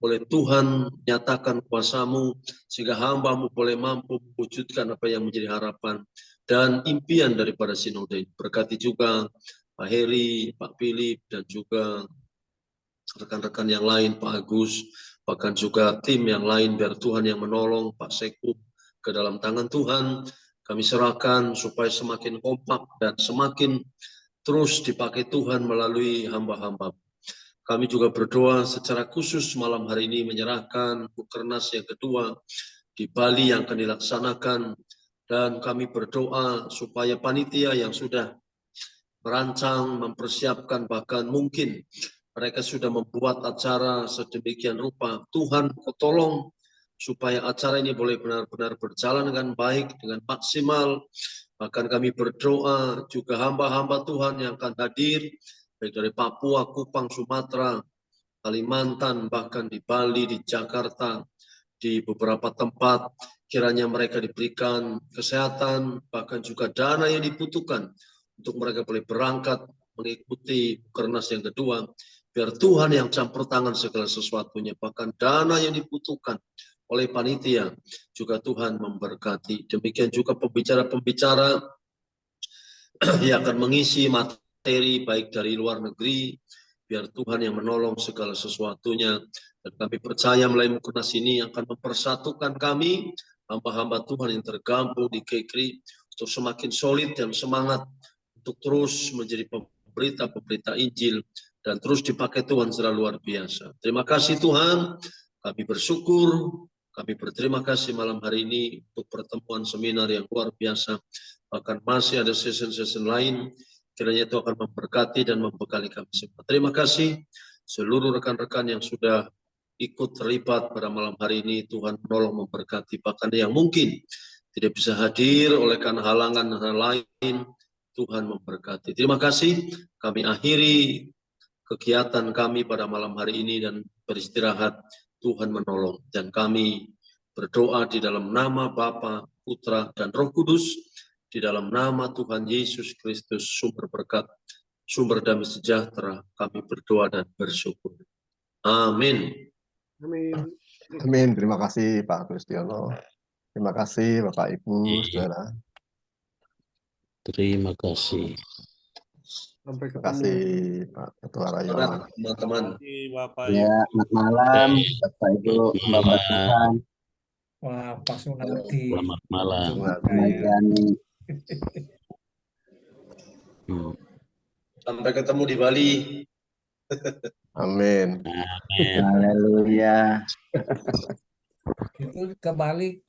Oleh Tuhan nyatakan kuasa-Mu sehingga hamba-Mu boleh mampu mewujudkan apa yang menjadi harapan dan impian daripada sinode ini. Berkati juga Pak Heri, Pak Philip, dan juga rekan-rekan yang lain, Pak Agus, bahkan juga tim yang lain, biar Tuhan yang menolong, Pak Sekub, ke dalam tangan Tuhan. Kami serahkan supaya semakin kompak dan semakin terus dipakai Tuhan melalui hamba-hamba. Kami juga berdoa secara khusus malam hari ini menyerahkan Mukernas yang kedua di Bali yang akan dilaksanakan, dan kami berdoa supaya panitia yang sudah merancang, mempersiapkan, bahkan mungkin mereka sudah membuat acara sedemikian rupa. Tuhan Kau tolong supaya acara ini boleh benar-benar berjalan dengan baik, dengan maksimal. Bahkan kami berdoa juga hamba-hamba Tuhan yang akan hadir, baik dari Papua, Kupang, Sumatera, Kalimantan, bahkan di Bali, di Jakarta, di beberapa tempat, kiranya mereka diberikan kesehatan, bahkan juga dana yang dibutuhkan untuk mereka boleh berangkat mengikuti Bukernas yang kedua. Biar Tuhan yang campur tangan segala sesuatunya, bahkan dana yang dibutuhkan oleh panitia, juga Tuhan memberkati. Demikian juga pembicara-pembicara yang akan mengisi materi baik dari luar negeri, biar Tuhan yang menolong segala sesuatunya. Dan kami percaya melalui Bukernas ini akan mempersatukan kami, hamba-hamba Tuhan yang tergabung di KKRI, untuk semakin solid dan semangat untuk terus menjadi pemberita-pemberita Injil, dan terus dipakai Tuhan secara luar biasa. Terima kasih Tuhan, kami bersyukur, kami berterima kasih malam hari ini untuk pertemuan seminar yang luar biasa. Bahkan masih ada session-session lain, kiranya itu akan memberkati dan membekali kami semua. Terima kasih seluruh rekan-rekan yang sudah ikut terlibat pada malam hari ini. Tuhan menolong memberkati, bahkan yang mungkin tidak bisa hadir oleh karena halangan lain, Tuhan memberkati. Terima kasih, kami akhiri kegiatan kami pada malam hari ini dan beristirahat. Tuhan menolong, dan kami berdoa di dalam nama Bapa, Putra, dan Roh Kudus, di dalam nama Tuhan Yesus Kristus, sumber berkat, sumber damai sejahtera, kami berdoa dan bersyukur. Amin. Amin. Amin. Terima kasih Pak Agustiono. Terima kasih Bapak Ibu, saudara. Terima kasih. Sampai Terima ketemu. kasih Pak Ketua Rayon. Teman-teman. Bapak Ya, selamat malam, Bapak Ibu, Bapak Tuhan, Wah, Pak Sunardi. Selamat malam. Pak Jani. Sampai ketemu di Bali. Amin. Amin. Haleluya. Itu ke Bali